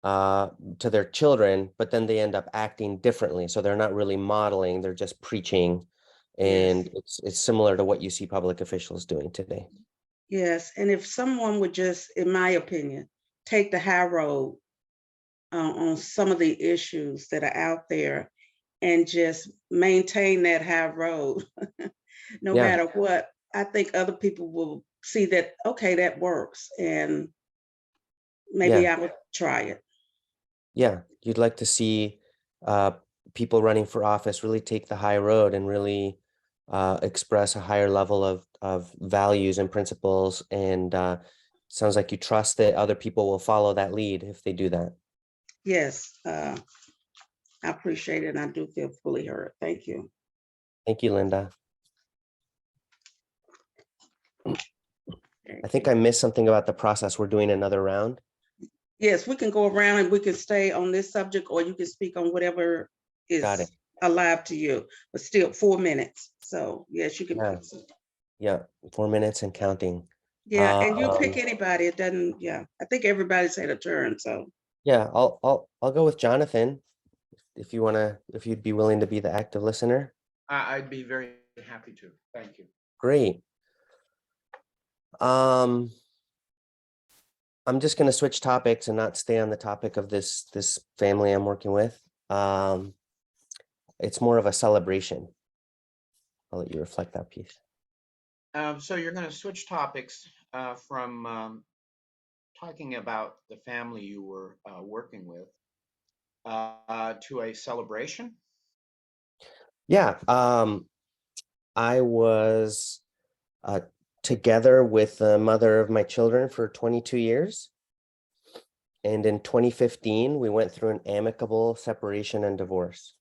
to their children, but then they end up acting differently. So they're not really modeling, they're just preaching. And Yes. it's similar to what you see public officials doing today. Yes. And if someone would just, in my opinion, take the high road on some of the issues that are out there and just maintain that high road, no matter what, I think other people will see that, okay, that works. And maybe I would try it. Yeah. You'd like to see people running for office really take the high road and really express a higher level of values and principles. And sounds like you trust that other people will follow that lead if they do that. Yes. I appreciate it. And I do feel fully heard. Thank you. Thank you, Linda. I think I missed something about the process. We're doing another round. Yes, we can go around and we can stay on this subject, or you can speak on whatever is alive to you, but still 4 minutes. So yes, you can pick some. Yeah, 4 minutes and counting. Yeah, and you pick anybody. It doesn't, I think everybody's had a turn. So yeah, I'll go with Jonathan if you'd be willing to be the active listener. I'd be very happy to. Thank you. Great. I'm just going to switch topics and not stay on the topic of this family I'm working with. It's more of a celebration. I'll let you reflect that piece. So you're going to switch topics from talking about the family you were working with to a celebration? Yeah, I was together with the mother of my children for 22 years. And in 2015, we went through an amicable separation and divorce.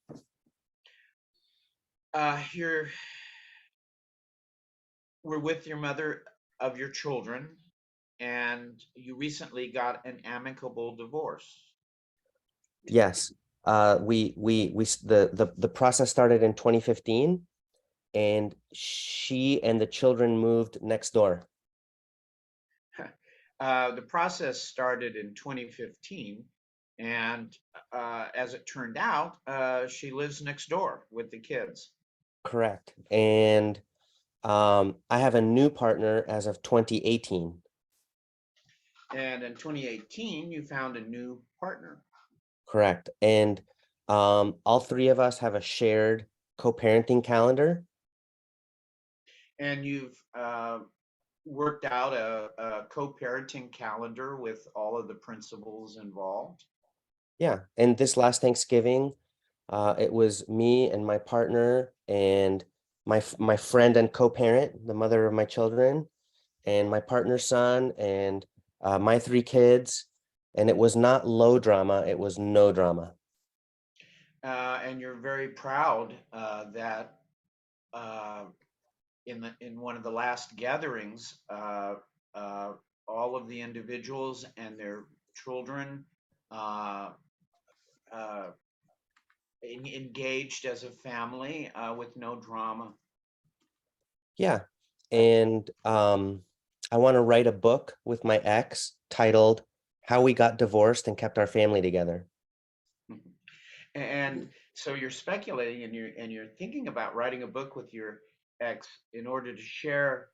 We're with your mother of your children, and you recently got an amicable divorce. Yes, the process started in 2015, and she and the children moved next door. The process started in 2015, and as it turned out, she lives next door with the kids. Correct. And I have a new partner as of 2018. And in 2018, you found a new partner. Correct. And all three of us have a shared co-parenting calendar. And you've worked out a co-parenting calendar with all of the principals involved. Yeah. And this last Thanksgiving, it was me and my partner and my friend and co-parent, the mother of my children, and my partner's son, and my three kids. And it was not low drama, it was no drama. And you're very proud that in one of the last gatherings, all of the individuals and their children engaged as a family with no drama. Yeah. And I want to write a book with my ex titled How We Got Divorced and Kept Our Family Together. And so you're speculating and you're thinking about writing a book with your ex in order to share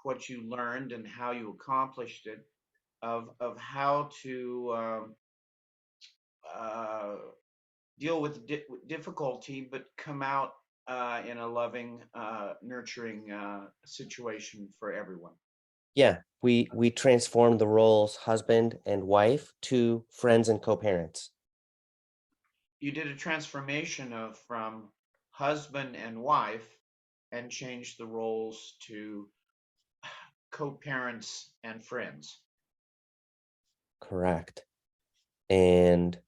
what you learned and how you accomplished it, of how to deal with difficulty, but come out in a loving, nurturing situation for everyone. Yeah, we transformed the roles husband and wife to friends and co-parents. You did a transformation from husband and wife and changed the roles to co-parents and friends. Correct. And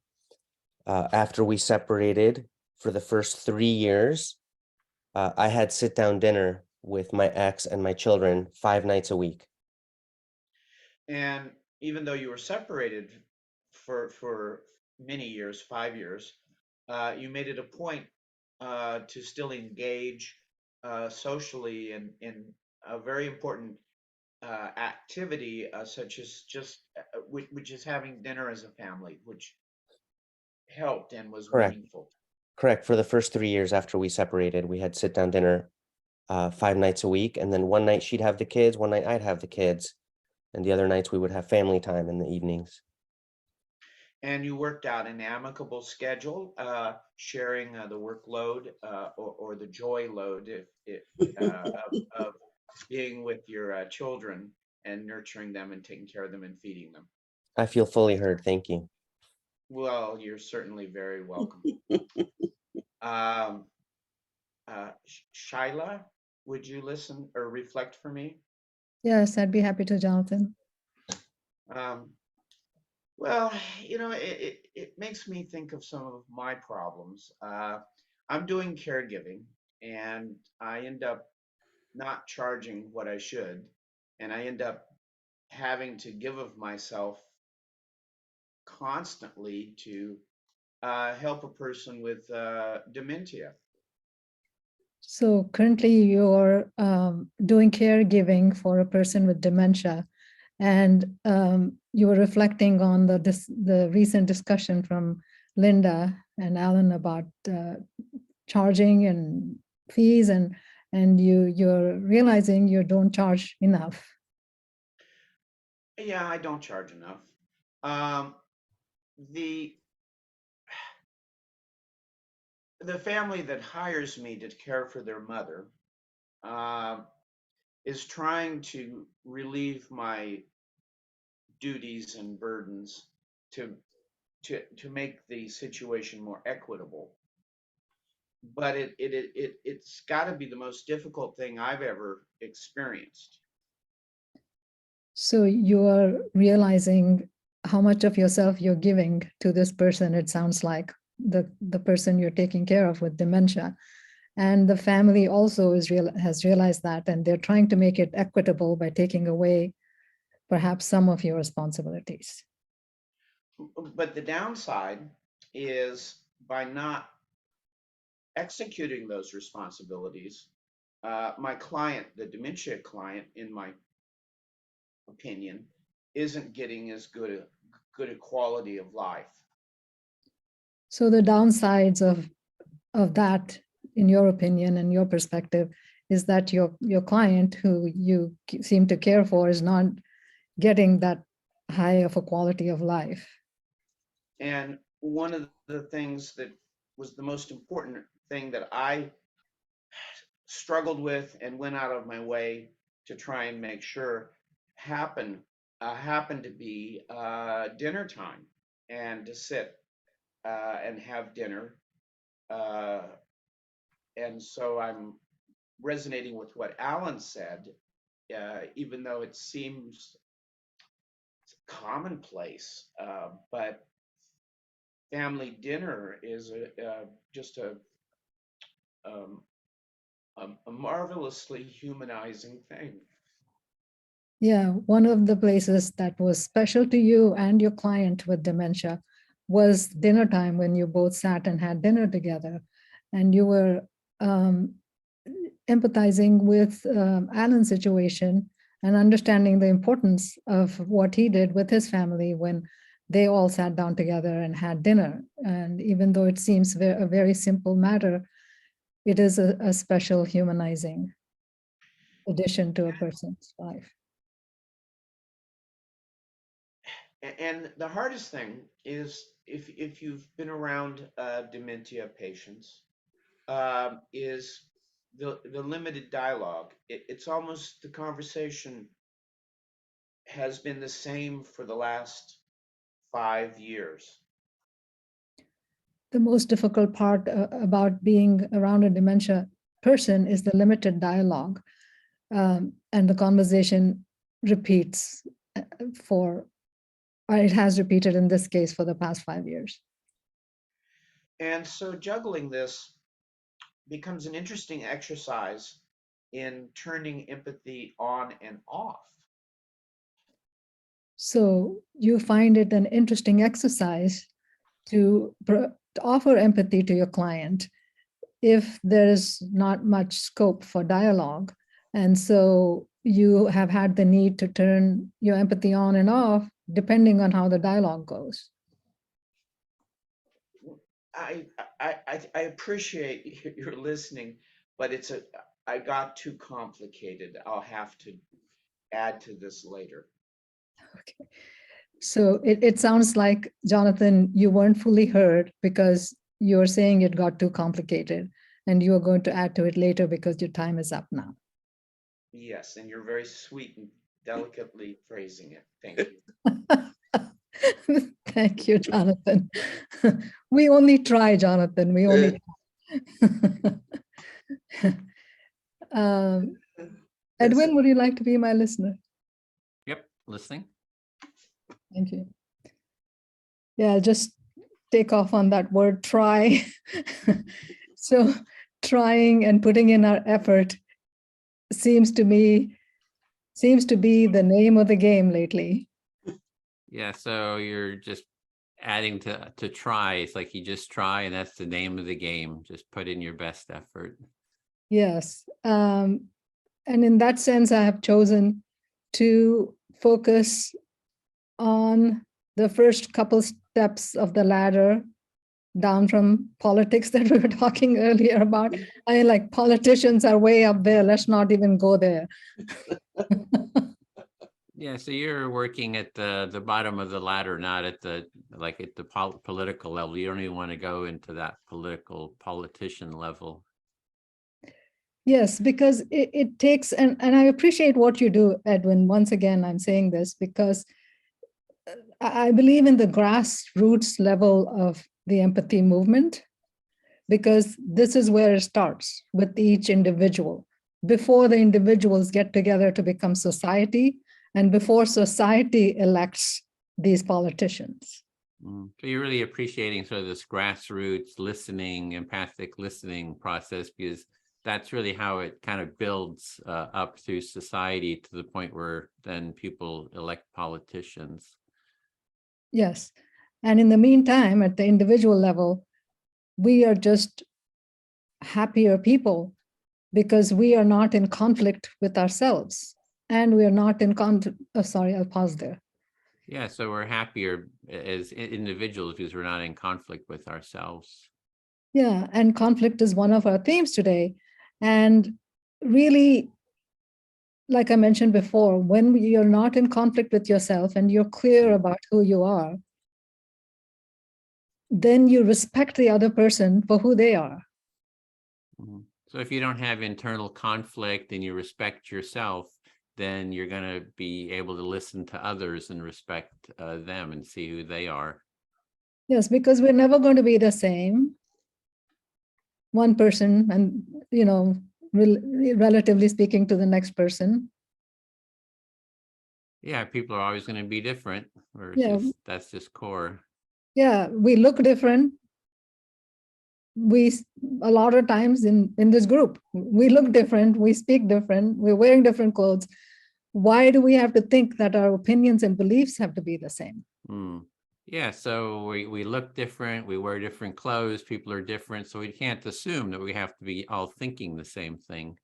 after we separated for the first 3 years, I had sit-down dinner with my ex and my children 5 nights a week. And even though you were separated for many years, 5 years, you made it a point to still engage socially in a very important activity such as which is having dinner as a family, which helped and was Correct. meaningful. Correct. For the first 3 years after we separated, we had sit-down dinner 5 nights a week. And then one night she'd have the kids, one night I'd have the kids. And the other nights we would have family time in the evenings. And you worked out an amicable schedule, sharing the workload or the joy load of being with your children and nurturing them and taking care of them and feeding them. I feel fully heard. Thank you. Well, you're certainly very welcome. Shyla, would you listen or reflect for me? Yes, I'd be happy to, Jonathan. Well, it makes me think of some of my problems. I'm doing caregiving, and I end up not charging what I should, and I end up having to give of myself constantly to help a person with dementia. So currently you're doing caregiving for a person with dementia, and you were reflecting on the recent discussion from Linda and Alan about charging and fees, and you're realizing you don't charge enough. Yeah, I don't charge enough. The family that hires me to care for their mother is trying to relieve my duties and burdens to to make the situation more equitable. But it's got to be the most difficult thing I've ever experienced. So you are realizing how much of yourself you're giving to this person. It sounds like the person you're taking care of with dementia, and the family also has realized that, and they're trying to make it equitable by taking away perhaps some of your responsibilities. But the downside is by not executing those responsibilities, my client, the dementia client, in my opinion, isn't getting as good a quality of life. So the downsides of that, in your opinion and your perspective, is that your client, who you seem to care for, is not getting that high of a quality of life. And one of the things that was the most important thing that I struggled with and went out of my way to try and make sure happened to be dinner time, and to sit and have dinner. And so I'm resonating with what Alan said, even though it seems commonplace, but family dinner is just a marvelously humanizing thing. Yeah, one of the places that was special to you and your client with dementia was dinner time, when you both sat and had dinner together, and you were empathizing with Alan's situation and understanding the importance of what he did with his family when they all sat down together and had dinner. And even though it seems a very simple matter, it is a special humanizing addition to a person's life. And the hardest thing is, if you've been around dementia patients, is the limited dialogue. It's almost, the conversation has been the same for the last 5 years. The most difficult part about being around a dementia person is the limited dialogue, and the conversation repeats or it has repeated in this case for the past 5 years. And so juggling this becomes an interesting exercise in turning empathy on and off. So you find it an interesting exercise to offer empathy to your client if there's not much scope for dialogue. And so you have had the need to turn your empathy on and depending on how the dialogue goes. I appreciate your listening, but I got too complicated. I'll have to add to this later. Okay. So it sounds like, Jonathan, you weren't fully heard because you're saying it got too complicated, and you are going to add to it later because your time is up now. Yes, and you're very sweet and delicately phrasing it. Thank you. Thank you, Jonathan. We only try, Jonathan. We only try. Edwin, would you like to be my listener? Yep, listening. Thank you. Yeah, just take off on that word try. So trying and putting in our effort seems to be the name of the game lately. Yeah, so you're just adding to try. It's like you just try, and that's the name of the game. Just put in your best effort. Yes. And in that sense, I have chosen to focus on the first couple steps of the ladder down from politics that we were talking earlier about. I like, politicians are way up there. Let's not even go there. Yeah, so you're working at the bottom of the ladder, not at the political level. You don't even want to go into that politician level. Yes, because it takes, and I appreciate what you do, Edwin. Once again, I'm saying this because I believe in the grassroots level of the empathy movement, because this is where it starts with each individual. Before the individuals get together to become society, and before society elects these politicians. So you're really appreciating sort of this grassroots listening, empathic listening process, because that's really how it kind of builds up through society to the point where then people elect politicians. Yes. And in the meantime, at the individual level, we are just happier people because we are not in conflict with ourselves. And we are not in sorry, I'll pause there. Yeah, so we're happier as individuals because we're not in conflict with ourselves. Yeah, and conflict is one of our themes today. And really, like I mentioned before, when you're not in conflict with yourself and you're clear about who you are, then you respect the other person for who they are. So if you don't have internal conflict and you respect yourself, then you're going to be able to listen to others and respect them and see who they are. Yes, because we're never going to be the same. One person and, you know, relatively speaking to the next person. Yeah, people are always going to be different, or Yeah. that's just core. Yeah, we look different. We, a lot of times in this group, we look different, we speak different, we're wearing different clothes. Why do we have to think that our opinions and beliefs have to be the same? Yeah, so we look different, we wear different clothes, people are different, so we can't assume that we have to be all thinking the same thing.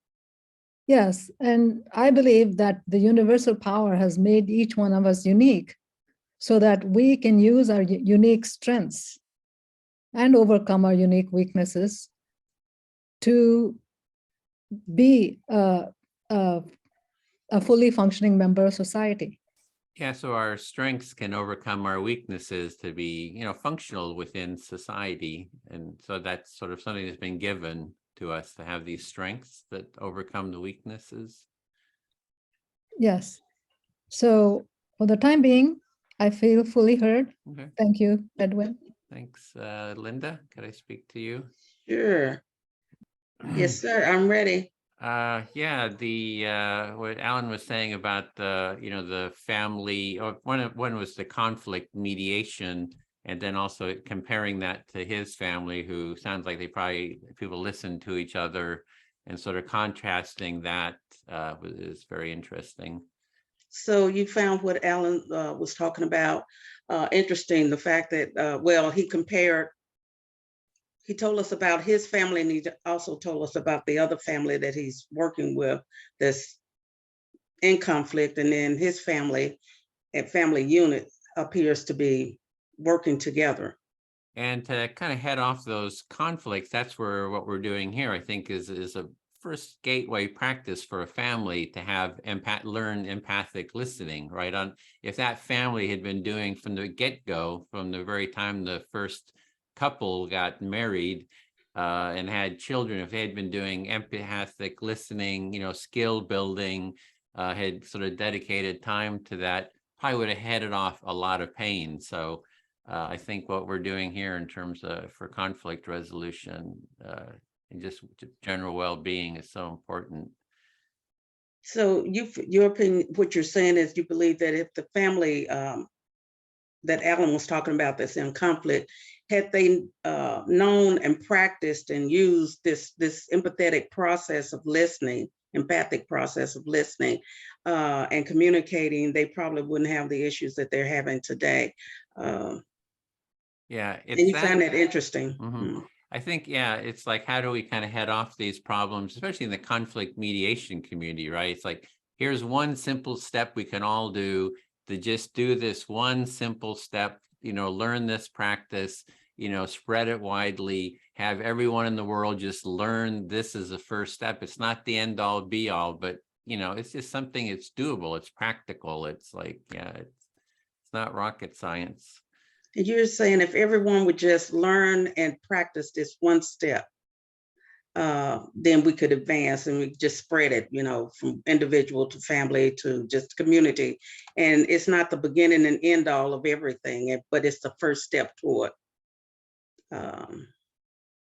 Yes, and I believe that the universal power has made each one of us unique so that we can use our unique strengths and overcome our unique weaknesses to be a fully functioning member of society. Yeah, so our strengths can overcome our weaknesses to be, you know, functional within society. And so that's sort of something that's been given to us, to have these strengths that overcome the weaknesses. Yes. So for the time being, I feel fully heard. Okay. Thank you, Edwin. Thanks. Linda, could I speak to you? Sure. Yes, sir. I'm ready. Yeah, the what Alan was saying about the, you know, the family, or one was the conflict mediation, and then also comparing that to his family, who sounds like people listen to each other, and sort of contrasting that is very interesting. So you found what Alan was talking about interesting, the fact that, well, he told us about his family, and he also told us about the other family that he's working with that's in conflict, and then his family and family unit appears to be working together. And to kind of head off those conflicts, that's where what we're doing here, I think, is a first gateway practice for a family to have learn empathic listening, right? If that family had been doing from the get-go, from the very time the first couple got married and had children, if they had been doing empathic listening, you know, skill building, had sort of dedicated time to that, probably would have headed off a lot of pain. So I think what we're doing here in terms of for conflict resolution and just general well-being is so important. So your opinion, what you're saying is you believe that if the family that Alan was talking about that's in conflict, had they known and practiced and used this empathic process of listening, empathic process of listening and communicating, they probably wouldn't have the issues that they're having today. Yeah, and you find that interesting. I think, yeah, it's like, how do we kind of head off these problems, especially in the conflict mediation community, right? It's like, here's one simple step we can all do to just do this one simple step, you know, learn this practice, you know, spread it widely, have everyone in the world just learn this as a first step. It's not the end all be all, but, you know, it's just something, it's doable, it's practical. It's like, yeah, it's not rocket science. And you're saying if everyone would just learn and practice this one step, then we could advance and we just spread it, you know, from individual to family to just community. And it's not the beginning and end all of everything, but it's the first step toward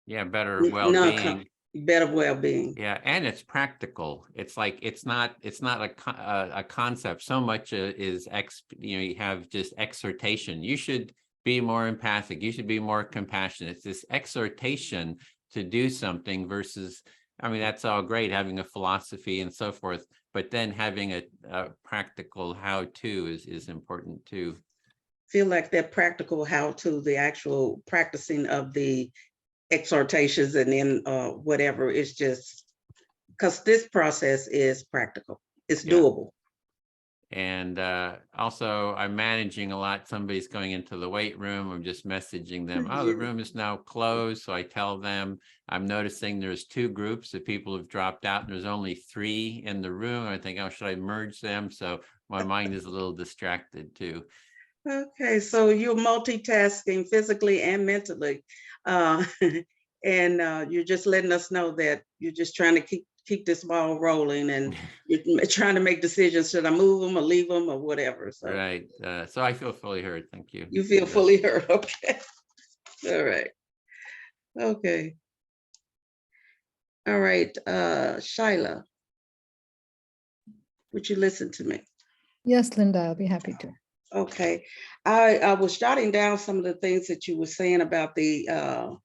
Yeah, better well-being. better well-being. Yeah, and it's practical. It's like it's not a concept so much is you have just exhortation. You should be more empathic. You should be more compassionate. It's this exhortation to do something versus, I mean, that's all great, having a philosophy and so forth, but then having a practical how-to is important too. Feel like that practical how-to, the actual practicing of the exhortations and then whatever, is just because this process is practical. It's doable. And also I'm managing a lot. Somebody's going into the weight room. I'm just messaging them, oh, the room is now closed. So I tell them, I'm noticing there's 2 groups of people who've dropped out and there's only 3 in the room. I think, oh, should I merge them? So my mind is a little distracted too. Okay, so you're multitasking physically and mentally. And you're just letting us know that you're just trying to keep this ball rolling, and you're trying to make decisions. Should I move them or leave them or whatever? So. Right. So I feel fully heard. Thank you. You feel fully heard. Okay. All right. Okay. All right. Shyla, would you listen to me? Yes, Linda, I'll be happy to. Okay. I was jotting down some of the things that you were saying about the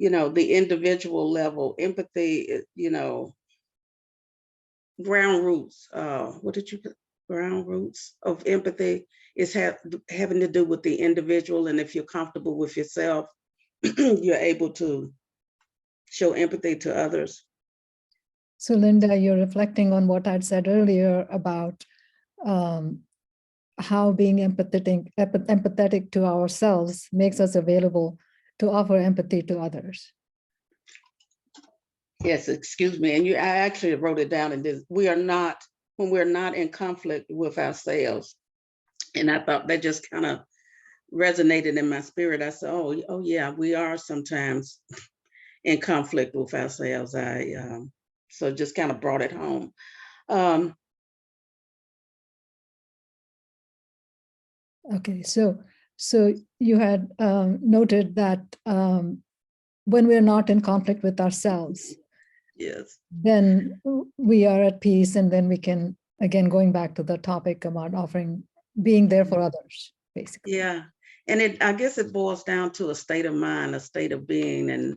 you know, the individual level empathy, you know, ground roots. What did you put? Ground roots of empathy is having to do with the individual. And if you're comfortable with yourself, you're able to show empathy to others. So Linda, you're reflecting on what I'd said earlier about how being empathetic to ourselves makes us available to offer empathy to others. Yes, excuse me. And I actually wrote it down, and we are not, when we're not in conflict with ourselves. And I thought that just kind of resonated in my spirit. I said, oh yeah, we are sometimes in conflict with ourselves. So just kind of brought it home. Okay, so you had noted that when we're not in conflict with ourselves, yes, then we are at peace, and then we can, again, going back to the topic about being there for others, basically. Yeah, and I guess it boils down to a state of mind, a state of being, and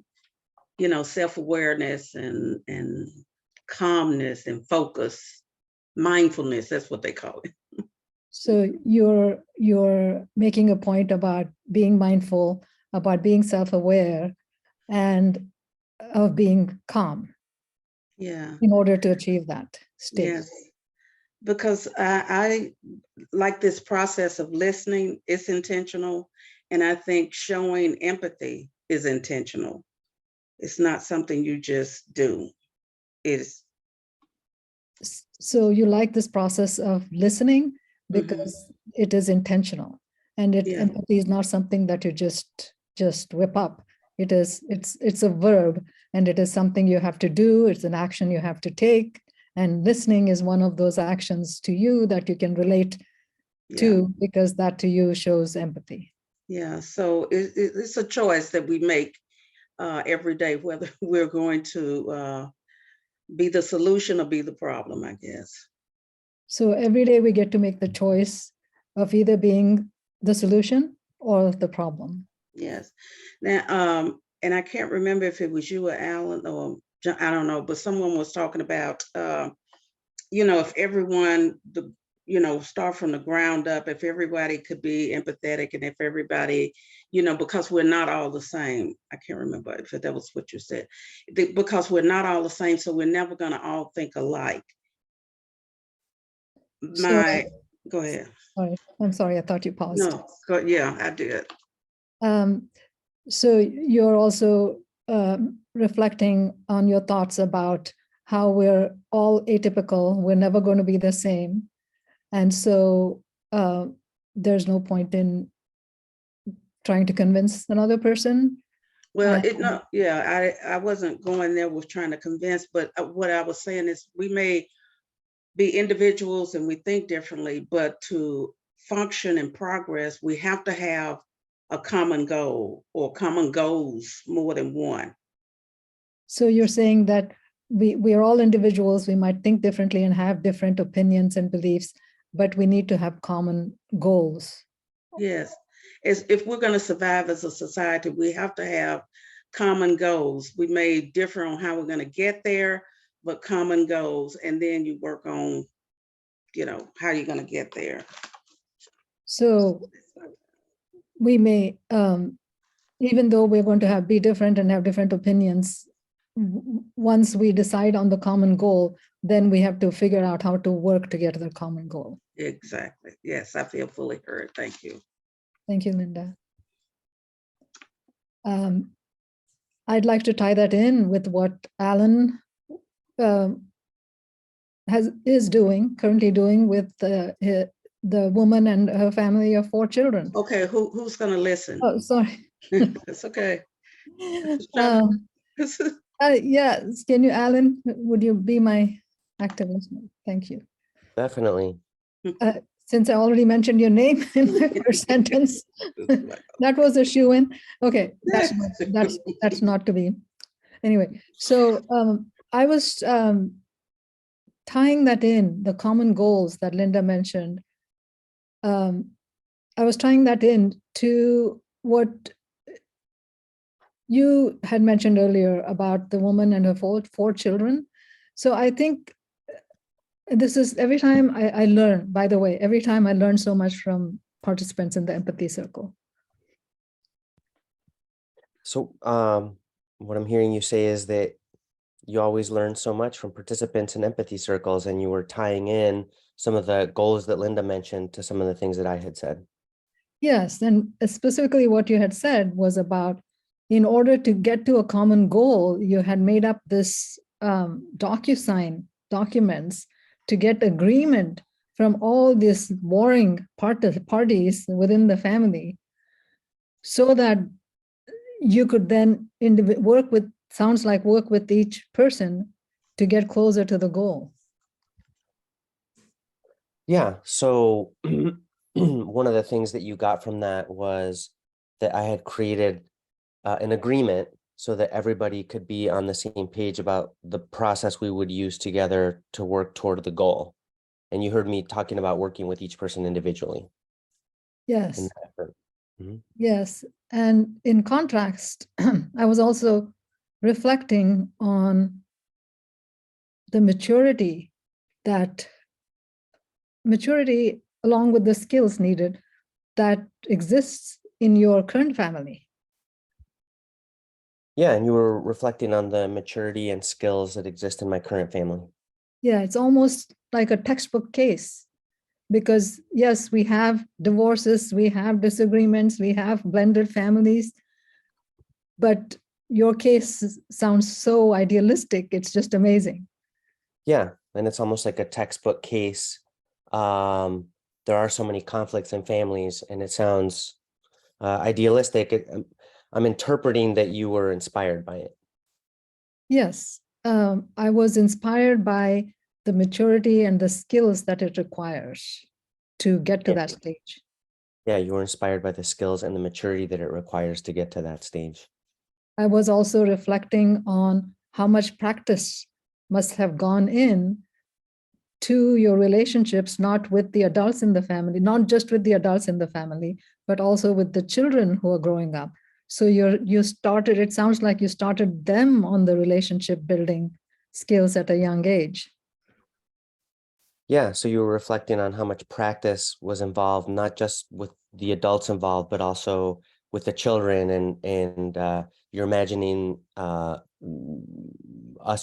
you know, self-awareness and calmness and focus, mindfulness. That's what they call it. So you're making a point about being mindful, about being self-aware, and of being calm. Yeah. In order to achieve that state. Yes. Because I like this process of listening. It's intentional, and I think showing empathy is intentional. It's not something you just do. So you like this process of listening because it is intentional, and empathy is not something that you just whip up. It's a verb, and it is something you have to do. It's an action you have to take, and listening is one of those actions to you that you can relate to, because that to you shows empathy. Yeah, so it's a choice that we make every day, whether we're going to be the solution or be the problem, I guess. So every day we get to make the choice of either being the solution or the problem. Yes. Now, and I can't remember if it was you or Alan or John, I don't know, but someone was talking about, you know, if everyone, start from the ground up, if everybody could be empathetic, and if everybody, you know, because we're not all the same. I can't remember if that was what you said, because we're not all the same, so we're never going to all think alike. Go ahead. Sorry, I'm sorry, I thought you paused. No, yeah, I did. So you're also reflecting on your thoughts about how we're all atypical, we're never going to be the same. And so there's no point in trying to convince another person Well, I wasn't going there with trying to convince, but what I was saying is we may be individuals and we think differently, but to function and progress, we have to have a common goal or common goals, more than one. So you're saying that we are all individuals, we might think differently and have different opinions and beliefs, but we need to have common goals. Yes, if we're going to survive as a society, we have to have common goals. We may differ on how we're going to get there, but common goals, and then you work on, how you're going to get there. So we may, even though we're going to be different and have different opinions, once we decide on the common goal, then we have to figure out how to work to get to the common goal. Exactly. Yes, I feel fully heard. Thank you. Thank you, Linda. I'd like to tie that in with what Alan is currently doing with the woman and her family of 4 children. Okay, who's going to listen? Oh, sorry. It's okay. Yes, can you, Alan, would you be my active listener? Thank you. Definitely. Since I already mentioned your name in the first sentence, that was a shoo-in. Okay, that's not to be. Anyway, so I was tying that in, the common goals that Linda mentioned. I was tying that in to what you had mentioned earlier about the woman and her 4 children. So I think this is every time I learn, by the way, every time I learn so much from participants in the empathy circle. So what I'm hearing you say is that you always learn so much from participants in empathy circles, and you were tying in some of the goals that Linda mentioned to some of the things that I had said. Yes, and specifically what you had said was about, in order to get to a common goal, you had made up this DocuSign documents to get agreement from all these warring parties within the family, so that you could then work with each person to get closer to the goal. Yeah, so one of the things that you got from that was that I had created an agreement so that everybody could be on the same page about the process we would use together to work toward the goal. And you heard me talking about working with each person individually. Yes. Mm-hmm. Yes. And in contrast, I was also reflecting on the maturity along with the skills needed that exists in your current family. Yeah, and you were reflecting on the maturity and skills that exist in my current family. Yeah, it's almost like a textbook case, because yes, we have divorces, we have disagreements, we have blended families, but your case sounds so idealistic. It's just amazing. Yeah, and it's almost like a textbook case. There are so many conflicts in families, and it sounds idealistic. I'm interpreting that you were inspired by it. Yes, I was inspired by the maturity and the skills that it requires to get to that stage. Yeah, you were inspired by the skills and the maturity that it requires to get to that stage. I was also reflecting on how much practice must have gone in to your relationships, not with the adults in the family, not just with the adults in the family, but also with the children who are growing up. So it sounds like you started them on the relationship building skills at a young age. Yeah, so you were reflecting on how much practice was involved, not just with the adults involved, but also with the children, and you're imagining us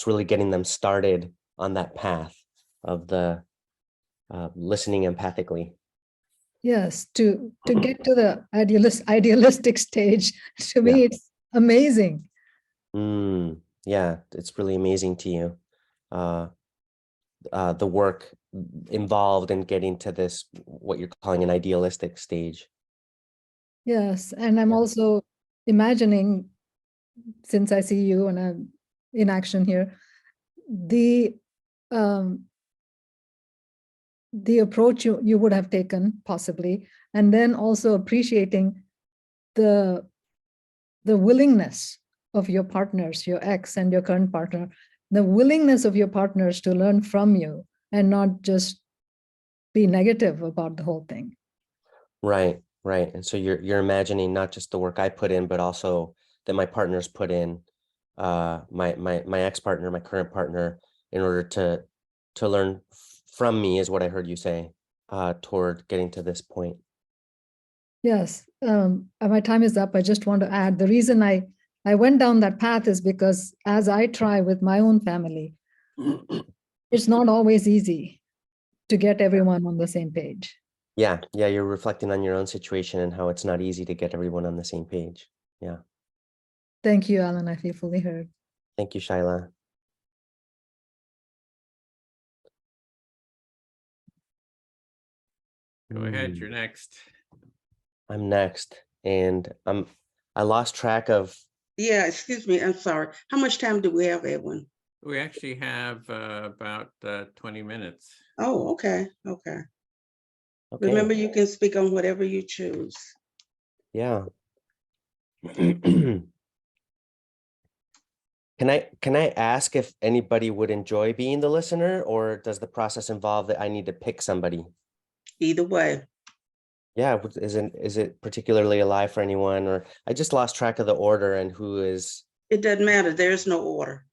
really getting them started on that path of the listening empathically. Yes, to get to the idealistic stage, to me, it's amazing. Yeah, it's really amazing to you. The work involved in getting to this, what you're calling an idealistic stage. Yes, and I'm also imagining since I see you and I'm in action here, the approach you would have taken possibly, and then also appreciating the willingness of your partners, your ex and your current partner, the willingness of your partners to learn from you and not just be negative about the whole thing. Right, right. And so you're imagining not just the work I put in, but also that my partners put in, my ex-partner, my current partner, in order to learn from me, is what I heard you say, toward getting to this point. Yes, my time is up. I just want to add, the reason I went down that path is because as I try with my own family, it's not always easy to get everyone on the same page. Yeah, you're reflecting on your own situation and how it's not easy to get everyone on the same page. Yeah. Thank you, Alan. I feel fully heard. Thank you, Shaila. Go ahead, you're Hmm. next. I'm next, and I lost track of. Yeah, excuse me, I'm sorry. How much time do we have, Edwin? We actually have about 20 minutes. Oh, okay. Okay. Remember, you can speak on whatever you choose. Yeah. Can I ask if anybody would enjoy being the listener, or does the process involve that I need to pick somebody? Either way. Yeah, is it particularly alive for anyone, or I just lost track of the order and who is. It doesn't matter. There's no order.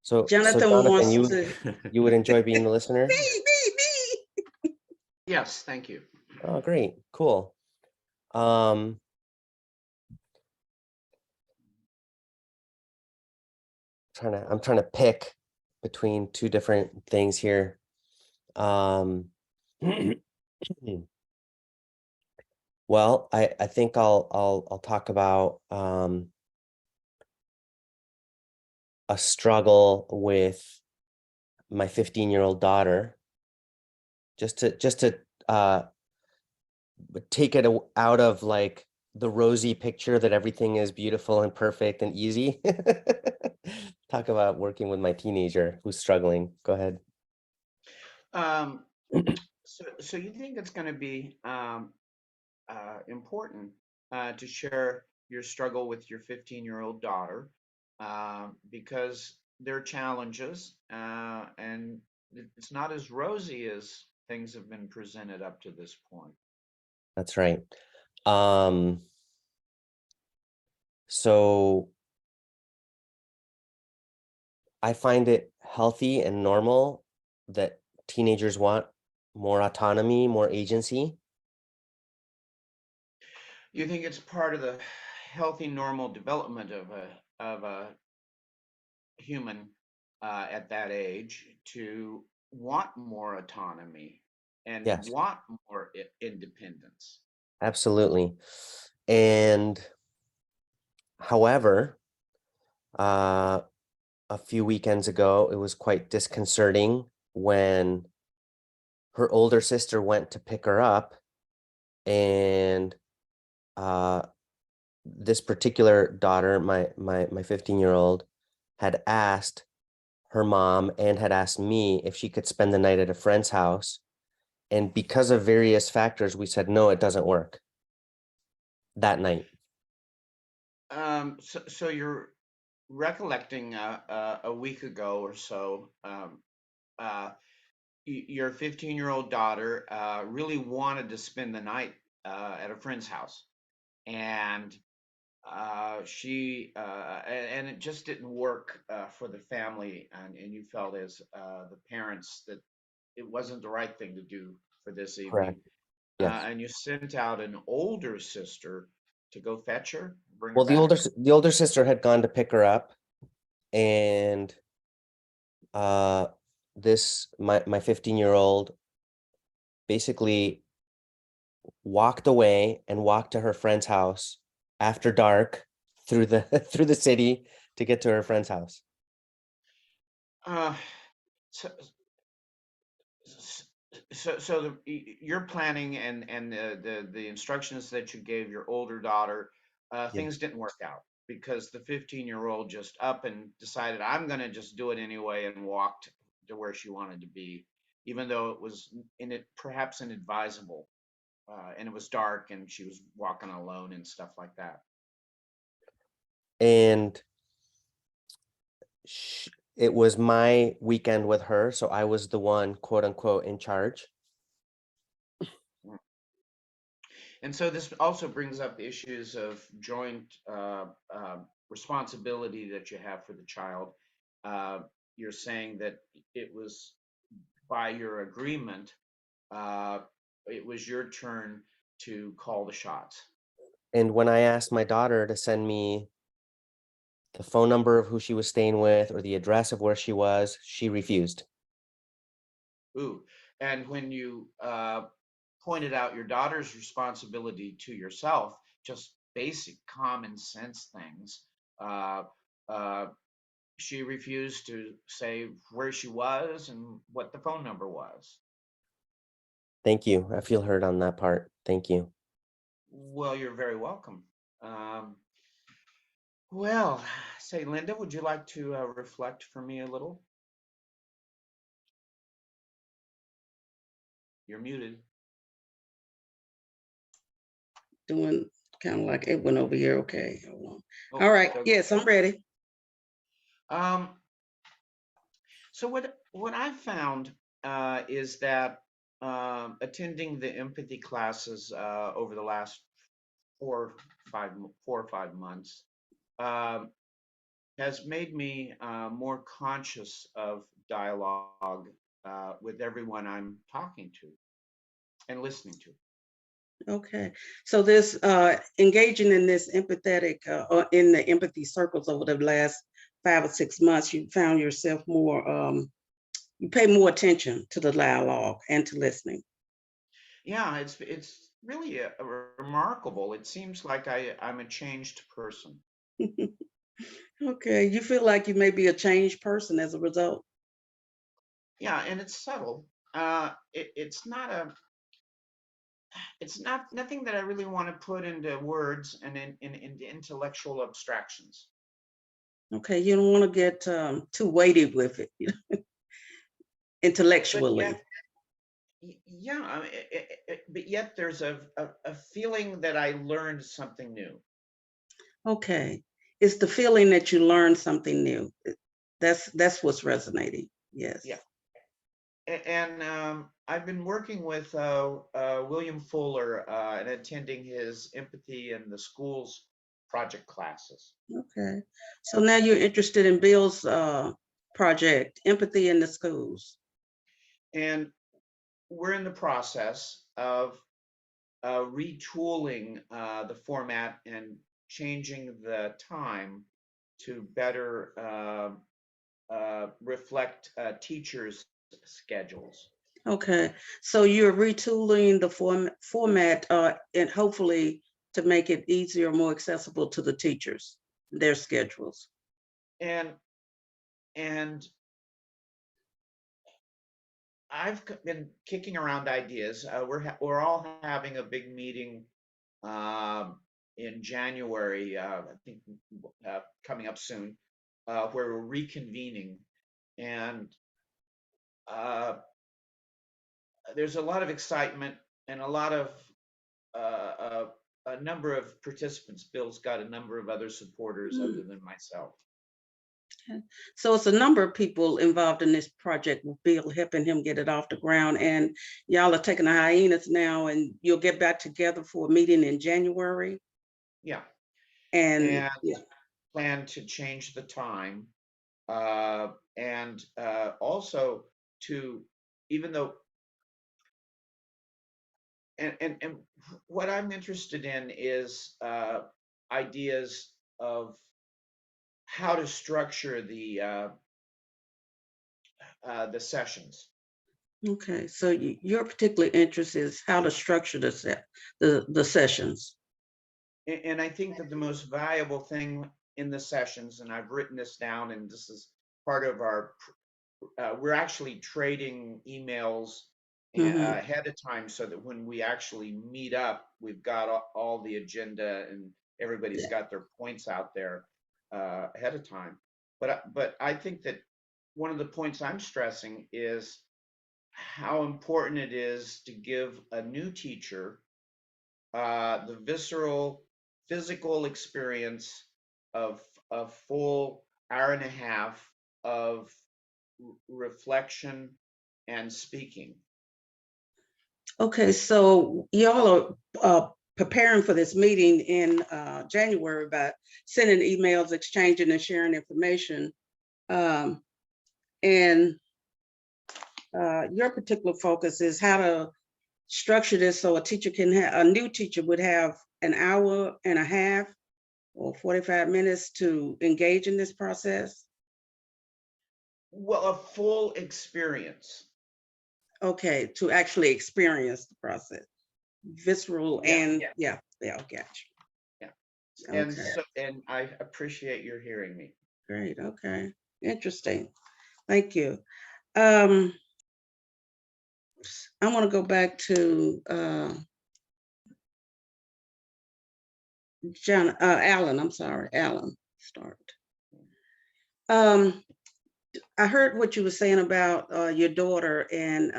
So Jonathan Jonathan, wants to. you would enjoy being the listener? Me. Yes, thank you. Oh, great, cool. I'm trying to pick between two different things here. Well, I think I'll talk about a struggle with my 15-year-old daughter, just to take it out of like the rosy picture that everything is beautiful and perfect and easy. Talk about working with my teenager who's struggling. Go ahead. So you think it's going to be important to share your struggle with your 15-year-old daughter, because there are challenges, and it's not as rosy as things have been presented up to this point. That's right. So I find it healthy and normal that teenagers want more autonomy, more agency. You think it's part of the healthy, normal development of a human at that age to want more autonomy and Yes, want more independence? absolutely. And however, a few weekends ago, it was quite disconcerting when her older sister went to pick her up, and this particular daughter, my 15-year-old, had asked her mom and had asked me if she could spend the night at a friend's house. And because of various factors, we said, no, it doesn't work that night. So you're recollecting a week ago or so, your 15-year-old daughter really wanted to spend the night at a friend's house, and and it just didn't work for the family, and you felt as the parents that it wasn't the right thing to do for this evening. Correct. Yes. And you sent out an older sister to go fetch her, bring Well, her back. the older sister had gone to pick her up, and my 15-year-old basically walked away and walked to her friend's house after dark through the through the city to get to her friend's house. Uh, so, your planning and the instructions that you gave your older daughter, Yeah. things didn't work out. because the 15-year-old just up and decided, I'm going to just do it anyway, and walked to where she wanted to be, even though it was perhaps inadvisable, and it was dark and she was walking alone and stuff like that. And it was my weekend with her, so I was the one, quote unquote, in charge. And so this also brings up issues of joint responsibility that you have for the child. You're saying that it was by your agreement, it was your turn to call the shots. And when I asked my daughter to send me the phone number of who she was staying with or the address of where she was, she refused. Ooh, and when you pointed out your daughter's responsibility to yourself, just basic common sense things, she refused to say where she was and what the phone number was. Thank you. I feel heard on that part. Thank you. Well, you're very welcome. Well, say, Linda, would you like to reflect for me a little? You're muted. Doing kind of like Edwin over here. Okay, hold on. Oh, All right. so- Yes, I'm ready. So what I found is that attending the empathy classes over the last 4 or 5 months has made me more conscious of dialogue with everyone I'm talking to and listening to. Okay. So this engaging in this empathetic or in the empathy circles over the last 5 or 6 months, you found yourself more you pay more attention to the dialogue and to listening. Yeah, it's really remarkable. It seems like I'm a changed person. Okay. You feel like you may be a changed person as a result. Yeah, and it's subtle. It's not nothing that I really want to put into words and into intellectual abstractions. Okay. You don't want to get too weighty with it, But intellectually. yeah, I mean, but yet there's a feeling that I learned something new. Okay. It's the feeling that you learned something new. That's what's resonating. Yes. Yeah. And I've been working with William Fuller and attending his Empathy in the Schools project classes. Okay. So now you're interested in Bill's project, Empathy in the Schools. And we're in the process of retooling the format and changing the time to better reflect teachers' schedules. Okay. So you're retooling the format and hopefully to make it easier, more accessible to the teachers, their schedules. And I've been kicking around ideas. We're all having a big meeting in January, I think coming up soon, where we're reconvening, and there's a lot of excitement and a lot of a number of participants. Bill's got a number of other supporters other than myself. Okay. So it's a number of people involved in this project with Bill helping him get it off the ground. And y'all are taking a hiatus now and you'll get back together for a meeting in January. Yeah. And yeah. Plan to change the time. And also to, even though, and what I'm interested in is ideas of how to structure the sessions. Okay, so your particular interest is how to structure the sessions. And I think that the most valuable thing in the sessions, and I've written this down, and this is part of our, we're actually trading emails ahead of time so that when we actually meet up, we've got all the agenda and everybody's got their points out there ahead of time. But I think that one of the points I'm stressing is how important it is to give a new teacher the visceral, physical experience of a full hour and a half of reflection and speaking. Okay, so y'all are preparing for this meeting in January by sending emails, exchanging and sharing information. And your particular focus is how to structure this so a teacher can have, a new teacher would have an hour and a half or 45 minutes to engage in this process? Well, a full experience. Okay, to actually experience the process, visceral and yeah, got you. Yeah, Okay. and I appreciate your hearing me. Great. Okay, interesting. Thank you. I want to go back to Alan. I'm sorry, Alan. Start. I heard what you were saying about your daughter, and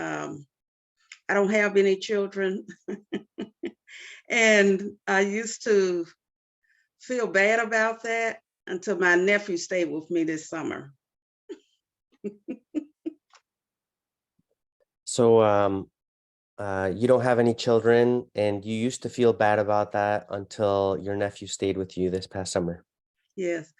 I don't have any children, and I used to feel bad about that until my nephew stayed with me this summer. So you don't have any children, and you used to feel bad about that until your nephew stayed with you this past summer. Yes.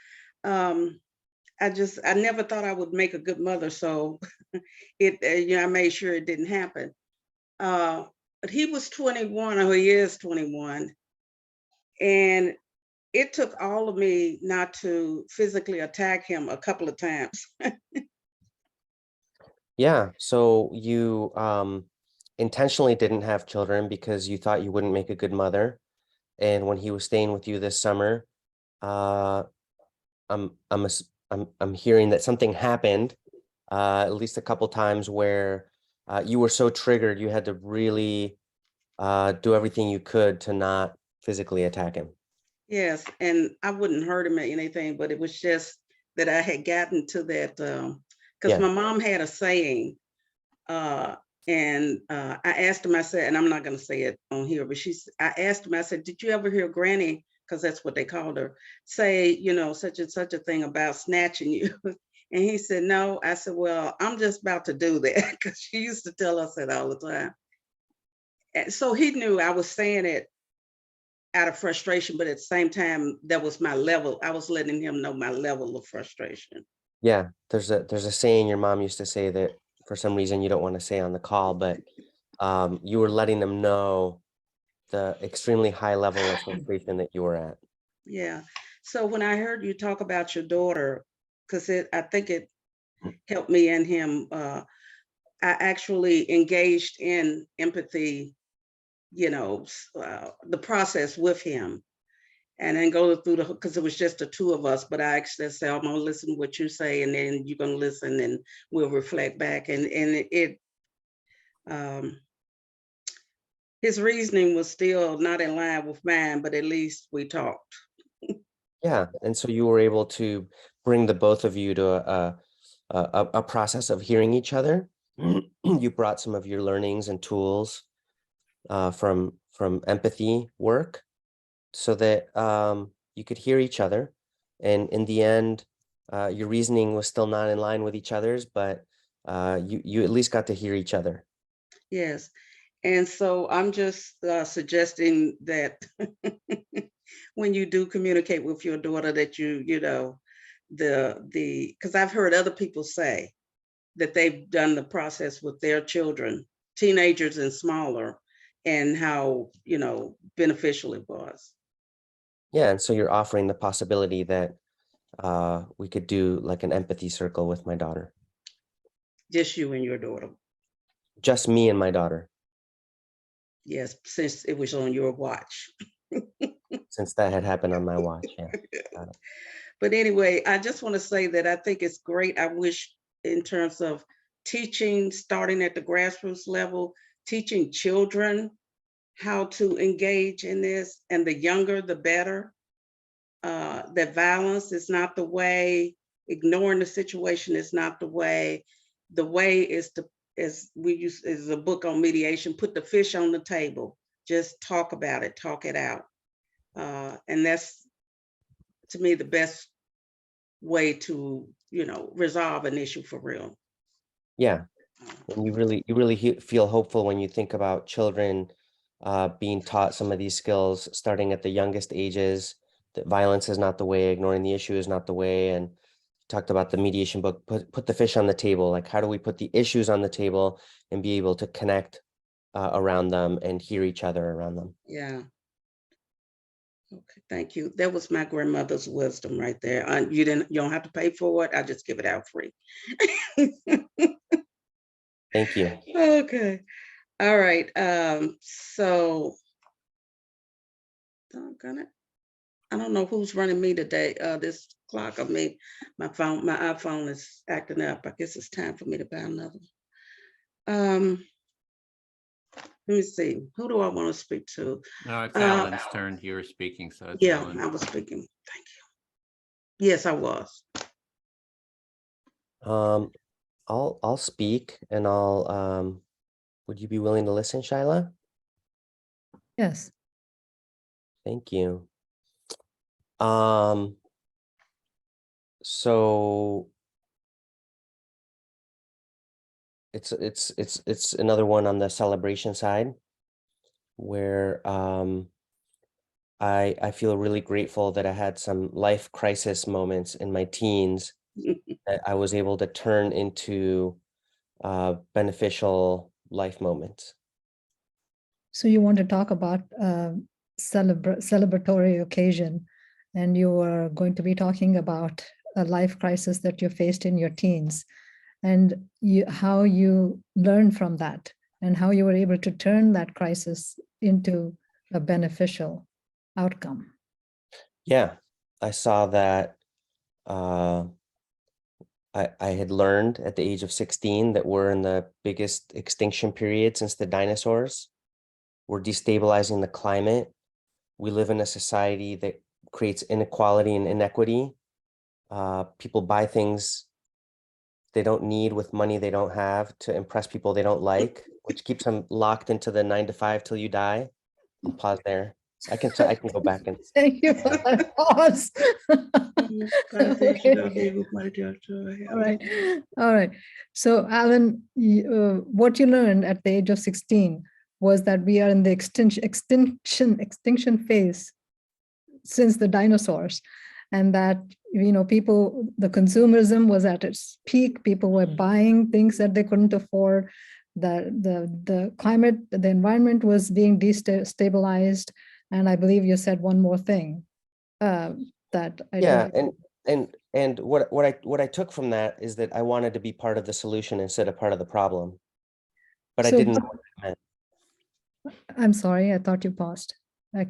I never thought I would make a good mother, so I made sure it didn't happen. But he was 21, or he is 21, and it took all of me not to physically attack him a couple of times. Yeah, so you intentionally didn't have children because you thought you wouldn't make a good mother. And when he was staying with you this summer, I'm hearing that something happened at least a couple times where you were so triggered you had to really do everything you could to not physically attack him. Yes, and I wouldn't hurt him or anything, but it was just that I had gotten to that, because my mom had a saying, and I asked him, I said, and I'm not going to say it on here, but I asked him, I said, did you ever hear Granny, because that's what they called her, say, such and such a thing about snatching you? And he said, no. I said, well, I'm just about to do that, because she used to tell us that all the time. And so he knew I was saying it out of frustration, but at the same time, that was my level. I was letting him know my level of frustration. Yeah, there's a saying your mom used to say that for some reason you don't want to say on the call, but you were letting them know the extremely high level of frustration that you were at. Yeah. So when I heard you talk about your daughter, because I think it helped me and him, I actually engaged in empathy, the process with him, and then go through because it was just the two of us, but I actually said, I'm gonna listen to what you say, and then you're gonna listen, and we'll reflect back. And his reasoning was still not in line with mine, but at least we talked. Yeah, and so you were able to bring the both of you to a process of hearing each other. You brought some of your learnings and tools from empathy work so that you could hear each other. And in the end, your reasoning was still not in line with each other's, but you at least got to hear each other. Yes. And so I'm just suggesting that when you do communicate with your daughter that because I've heard other people say that they've done the process with their children, teenagers and smaller, and how, beneficial it was. Yeah, and so you're offering the possibility that we could do like an empathy circle with my daughter. Just you and your daughter. Just me and my daughter. Yes, since it was on your watch. Since that had happened on my watch, yeah. But anyway, I just want to say that I think it's great. I wish in terms of teaching, starting at the grassroots level, teaching children how to engage in this, and the younger, the better, that violence is not the way, ignoring the situation is not the way. The way is to, as we use, is a book on mediation, put the fish on the table, just talk about it, talk it out. And that's, to me, the best way to, resolve an issue for real. Yeah, and you really feel hopeful when you think about children being taught some of these skills starting at the youngest ages, that violence is not the way, ignoring the issue is not the way. And talked about the mediation book, put the fish on the table. Like, how do we put the issues on the table and be able to connect around them and hear each other around them? Yeah. Okay, thank you. That was my grandmother's wisdom right there. You don't have to pay for it. I just give it out free. Thank you. Okay. All right. So I don't know who's running me today. This clock of me, my iPhone is acting up. I guess it's time for me to buy another. Let me see. Who do I want to speak to? No, it's Alan's turn. You were speaking, so it's Yeah, Alan. I was speaking. Thank you. Yes, I was. I'll speak, and I'll would you be willing to listen, Shyla? Yes. Thank you. So it's another one on the celebration side, where I feel really grateful that I had some life crisis moments in my teens that I was able to turn into beneficial life moments. So you want to talk about celebratory occasion, and you were going to be talking about a life crisis that you faced in your teens, and how you learned from that, and how you were able to turn that crisis into a beneficial outcome. Yeah, I saw that I had learned at the age of 16 that we're in the biggest extinction period since the dinosaurs. We're destabilizing the climate. We live in a society that creates inequality and inequity. People buy things they don't need with money they don't have to impress people they don't like, which keeps them locked into the 9 to 5 till you die. I'll pause there. I can go back and Thank you for that pause. All right. So, Alan, what you learned at the age of 16 was that we are in the extinction phase since the dinosaurs, and that people, the consumerism was at its peak. People were buying things that they couldn't afford. The climate, the environment was being destabilized. And I believe you said one more thing that I and what I took from that is that I wanted to be part of the solution instead of part of the problem, but I didn't know what that meant. I'm sorry, I thought you paused. I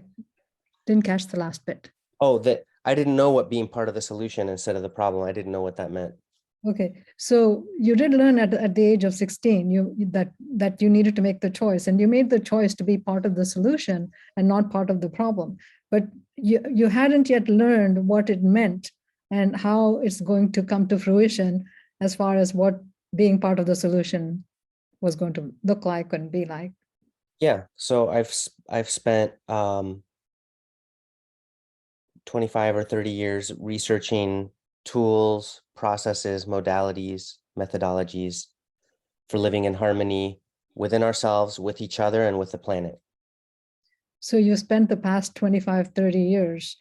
didn't catch the last bit. Oh, that I didn't know what being part of the solution instead of the problem. I didn't know what that meant. Okay, so you did learn at the age of 16 that you needed to make the choice, and you made the choice to be part of the solution and not part of the problem. But you hadn't yet learned what it meant and how it's going to come to fruition as far as what being part of the solution was going to look like and be like. Yeah, so I've spent 25 or 30 years researching tools, processes, modalities, methodologies for living in harmony within ourselves, with each other, and with the planet. So you spent the past 25, 30 years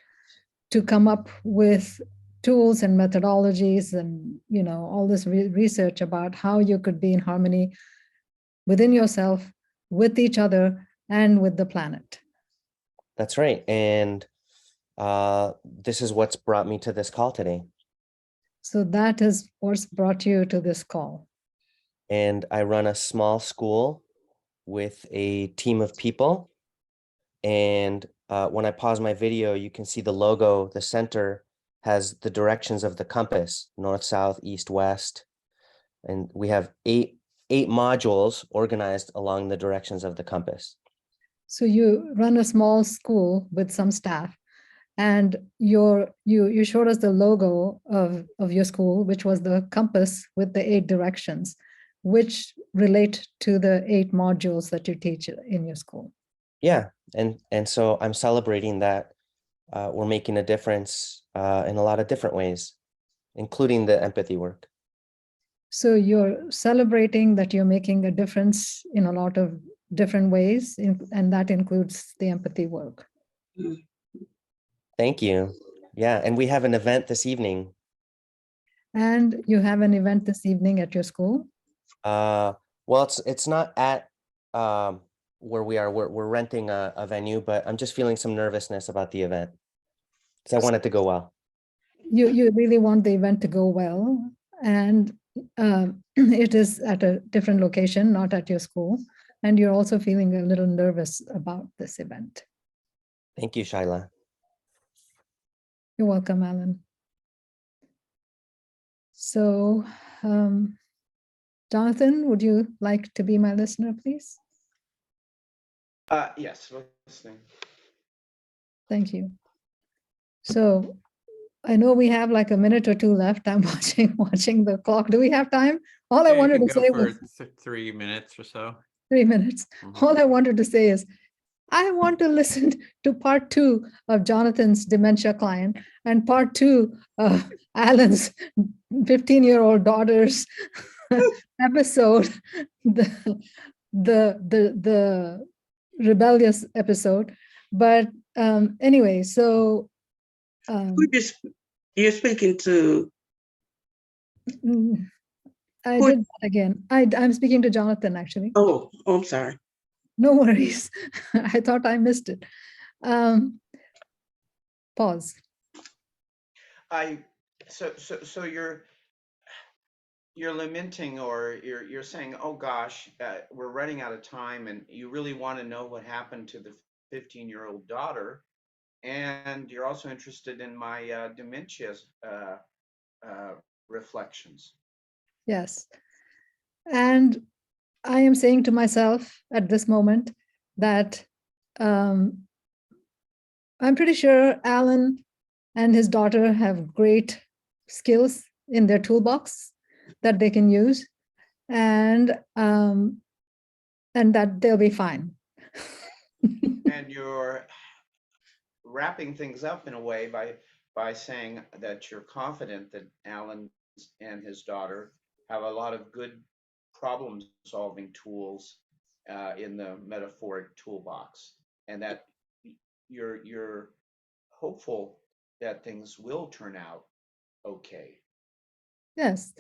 to come up with tools and methodologies and all this research about how you could be in harmony within yourself, with each other, and with the planet. That's right. And this is what's brought me to this call today. So that is what's brought you to this call. And I run a small school with a team of people. And when I pause my video, you can see the logo. The center has the directions of the compass: north, south, east, west. And we have eight modules organized along the directions of the compass. So you run a small school with some staff, And you showed us the logo of your school, which was the compass with the 8 directions, which relate to the 8 modules that you teach in your school. Yeah, and so I'm celebrating that we're making a difference in a lot of different ways, including the empathy work. So you're celebrating that you're making a difference in a lot of different ways, and that includes the empathy work. Thank you. Yeah, and we have an event this evening. And you have an event this evening at your school? Well, it's not at where we are. We're renting a venue, but I'm just feeling some nervousness about the event because I want it to go well. You really want the event to go well, and it is at a different location, not at your school, and you're also feeling a little nervous about this event. Thank you, Shaila. You're welcome, Alan. So, Jonathan, would you like to be my listener, please? Yes, listening. Thank you. So I know we have like a minute or 2 left. I'm watching the clock. Do we have time? All I Yeah, you wanted can to go say for was 3 minutes or so. 3 minutes. Mhm. All I wanted to say is I want to listen to part 2 of Jonathan's dementia client and part 2 of Alan's 15-year-old daughter's episode, the rebellious episode. But anyway, so You're speaking to. I Who- did that again. I'm speaking to Jonathan, actually. Oh, I'm sorry. No worries. I thought I missed it. Pause. So you're lamenting, or you're saying, oh gosh, we're running out of time, and you really want to know what happened to the 15-year-old daughter, and you're also interested in my dementia reflections. Yes. And I am saying to myself at this moment that I'm pretty sure Alan and his daughter have great skills in their toolbox that they can use, and that they'll be fine. And you're wrapping things up in a way by saying that you're confident that Alan and his daughter have a lot of good problem solving tools in the metaphoric toolbox, and that you're hopeful that things will turn out okay. Yes.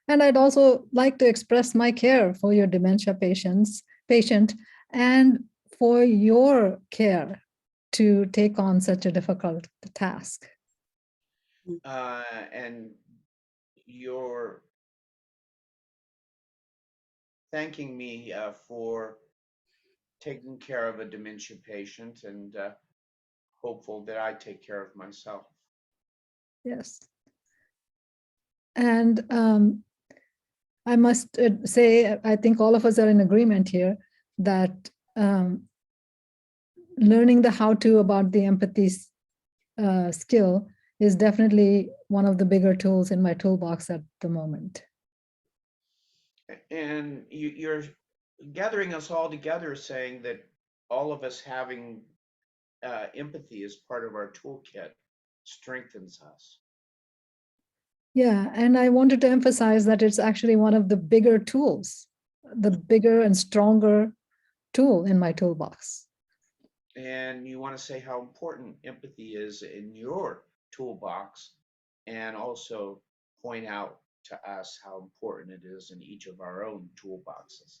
And I'd also like to express my care for your dementia patient and for your care to take on such a difficult task. And you're thanking me for taking care of a dementia patient, and hopeful that I take care of myself. Yes. And I must say, I think all of us are in agreement here that learning the how-to about the empathy skill is definitely one of the bigger tools in my toolbox at the moment. And you're gathering us all together, saying that all of us having empathy as part of our toolkit strengthens us. Yeah, and I wanted to emphasize that it's actually one of the bigger tools, the bigger and stronger tool in my toolbox. And you want to say how important empathy is in your toolbox, and also point out to us how important it is in each of our own toolboxes.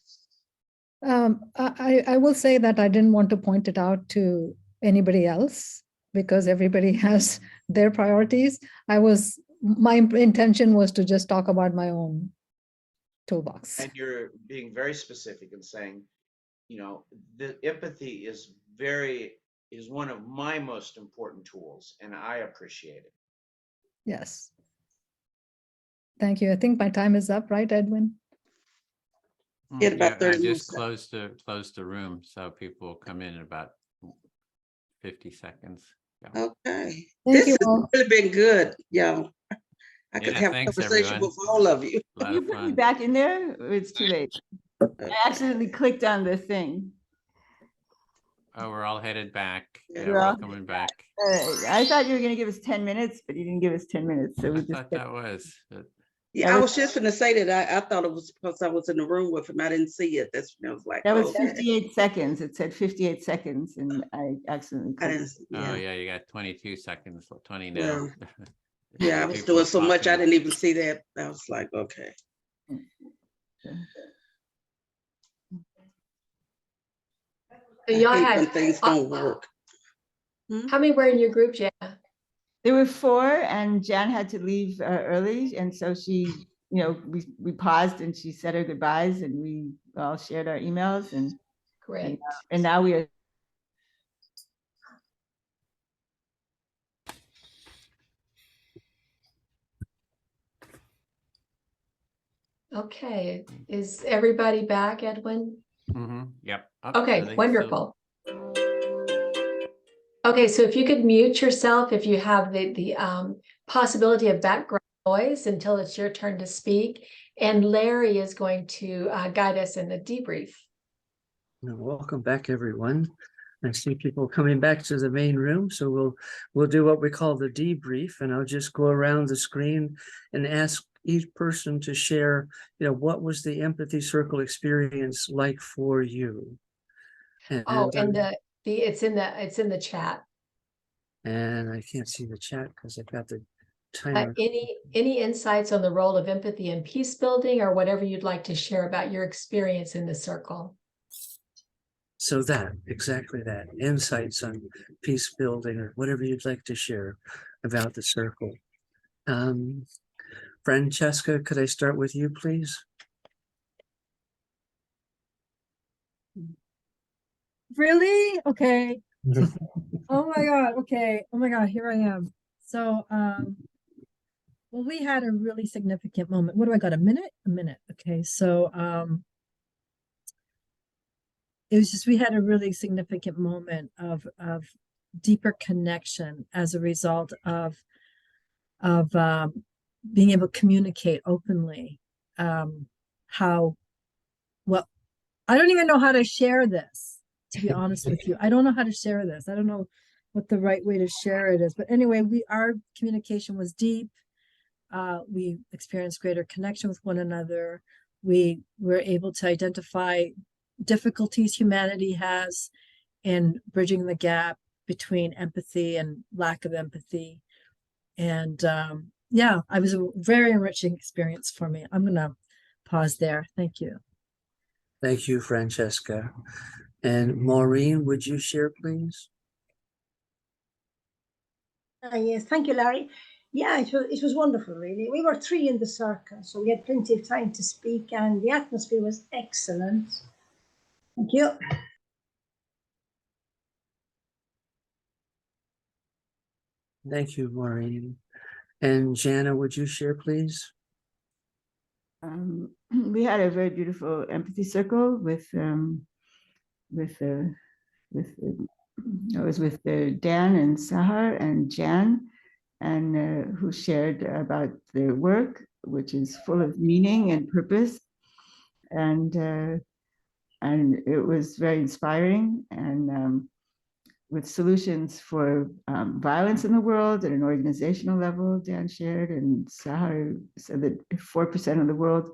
I will say that I didn't want to point it out to anybody else because everybody has their priorities. My intention was to just talk about my own toolbox. And you're being very specific and saying, you know, the empathy is one of my most important tools, and I appreciate it. Yes. Thank you. I think my time is up, right, Edwin? In about 30 I minutes. just closed the room, so people will come in about 50 seconds. Okay. Thank This you has all. really been good, y'all. I could Yeah, have a thanks, conversation everyone. with all of you. A lot You of put me fun. back in there, or it's too late. I accidentally clicked on the thing. Oh, we're all headed back. Yeah, Yeah. we're all Well, coming back. I thought you were gonna give us 10 minutes, but you didn't give us 10 minutes, so I we just. thought that was. Yeah, That I was- was just gonna say that I thought it was because I was in the room with him. I didn't see it. That's when I was like, That was okay. 58 seconds. It said 58 seconds, and I accidentally I clicked. didn't, Oh, yeah. yeah, you got 22 seconds, 20 now. Well, yeah, I was People doing so much, I talking. didn't even see that. I was like, okay. So I y'all hate had, when things don't work. how many were in your group, Jana? There were 4, and Jan had to leave early, and so she, we paused and she said her goodbyes, and we all shared our emails, and Great. and now we are. Okay, is everybody back, Edwin? Yep. Okay, Everything's wonderful. Okay, so if you could mute yourself, if you have the possibility of background noise until it's your turn to speak. And Larry is going to guide us in the debrief. Welcome back, everyone. I see people coming back to the main room, so we'll do what we call the debrief, and I'll just go around the screen and ask each person to share, what was the empathy circle experience like for you? And, it's in the chat. And I can't see the chat because I've got the timer. Any insights on the role of empathy in peace building, or whatever you'd like to share about your experience in the circle? So exactly that, insights on peace building or whatever you'd like to share about the circle. Francesca, could I start with you, please? Really? Okay. Oh my God. Okay. Oh my God. Here I am. So, well, we had a really significant moment. What do I got? A minute? A minute. Okay. So, it was just, we had a really significant moment of deeper connection as a result of being able to communicate openly. Well, I don't even know how to share this, to be honest with you. I don't know how to share this. I don't know what the right way to share it is. But anyway, our communication was deep. We experienced greater connection with one another. We were able to identify difficulties humanity has in bridging the gap between empathy and lack of empathy. And yeah, it was a very enriching experience for me. I'm going to pause there. Thank you. Thank you, Francesca. And Maureen, would you share, please? Yes, thank you, Larry. Yeah, it was wonderful, really. We were 3 in the circle, so we had plenty of time to speak, and the atmosphere was excellent. Thank you. Thank you, Maureen. And Jana, would you share, please? We had a very beautiful empathy circle with Dan and Sahar and Jan, and who shared about their work, which is full of meaning and purpose, and it was very inspiring, and with solutions for violence in the world at an organizational level, Dan shared, and Sahar said that if 4% of the world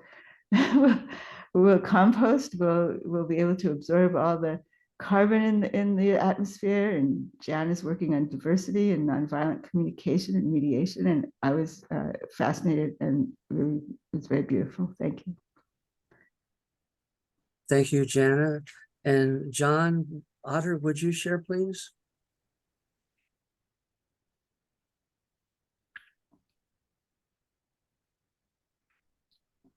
will compost, will be able to absorb all the carbon in the atmosphere. And Jan is working on diversity and nonviolent communication and mediation. And I was fascinated, and really, it was very beautiful. Thank you. Thank you, Jana. And John Otter, would you share, please?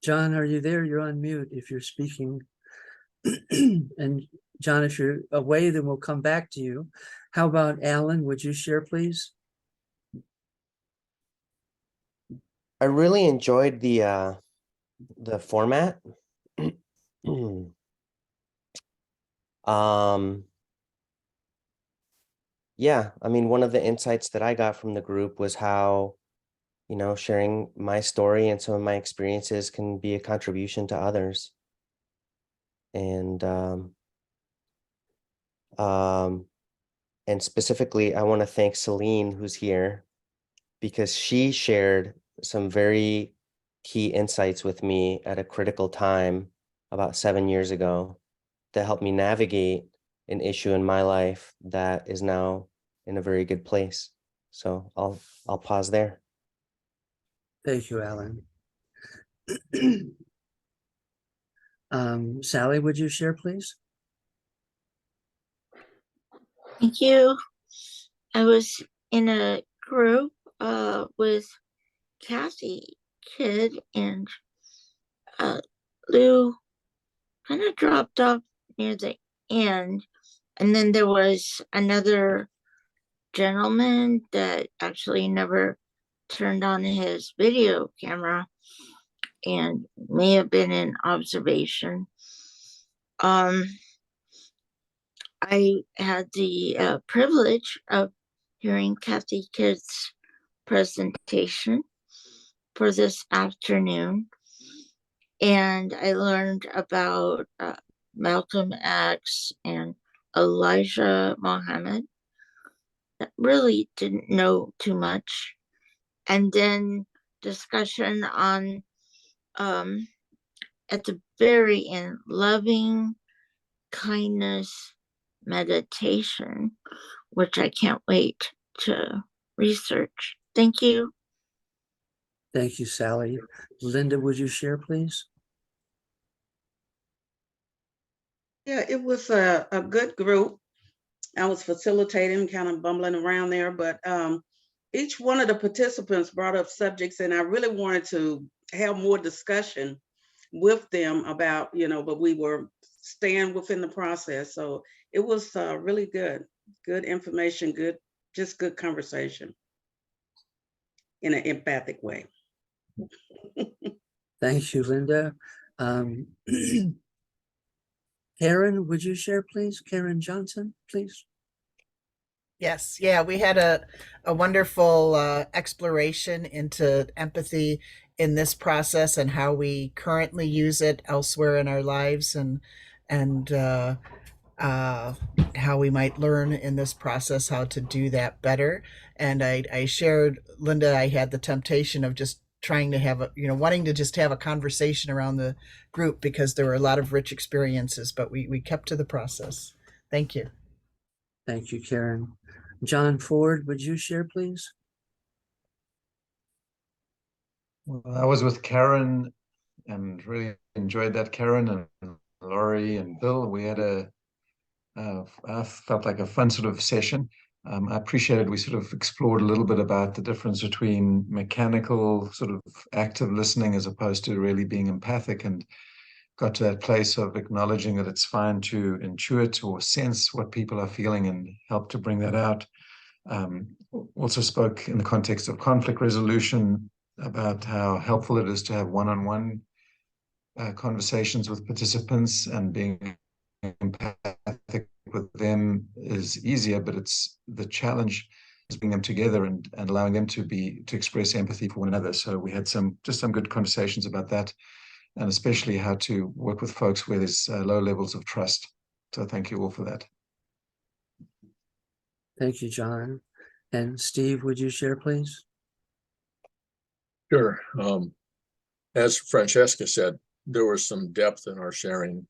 John, are you there? You're on mute if you're speaking. And John, if you're away, then we'll come back to you. How about Alan? Would you share, please? I really enjoyed the format. yeah, I mean, one of the insights that I got from the group was how, sharing my story and some of my experiences can be a contribution to others. And and specifically, I want to thank Celine, who's here, because she shared some very key insights with me at a critical time about 7 years ago that helped me navigate an issue in my life that is now in a very good place. So I'll pause there. Thank you, Alan. Sally, would you share, please? Thank you. I was in a group with Kathy Kidd, and Lou kind of dropped off near the end. And then there was another gentleman that actually never turned on his video camera and may have been in observation. I had the privilege of hearing Kathy Kidd's presentation for this afternoon, and I learned about Malcolm X and Elijah Muhammad. I really didn't know too much. And then discussion on at the very end, loving kindness meditation, which I can't wait to research. Thank you. Thank you, Sally. Linda, would you share, please? Yeah, it was a good group. I was facilitating, kind of bumbling around there, but each one of the participants brought up subjects, and I really wanted to have more discussion with them about, but we were staying within the process. So it was really good information, good conversation in an empathic way. Thank you, Linda. Karen, would you share, please? Karen Johnson, please. Yes, yeah, we had a wonderful exploration into empathy in this process and how we currently use it elsewhere in our lives, and how we might learn in this process how to do that better. And I shared, Linda, I had the temptation of just trying to have wanting to just have a conversation around the group because there were a lot of rich experiences, but we kept to the process. Thank you. Thank you, Karen. John Ford, would you share, please? Well, I was with Karen and really enjoyed that. Karen and Laurie and Bill, we had I felt like a fun sort of session. I appreciated we sort of explored a little bit about the difference between mechanical sort of active listening as opposed to really being empathic, and got to that place of acknowledging that it's fine to intuit or sense what people are feeling and help to bring that out. Also spoke in the context of conflict resolution about how helpful it is to have one-on-one conversations with participants, and being empathic with them is easier, but it's the challenge is bringing them together and allowing them to express empathy for one another. So we had some good conversations about that, and especially how to work with folks where there's low levels of trust. So thank you all for that. Thank you, John. And Steve, would you share, please? Sure. As Francesca said, there was some depth in our sharing.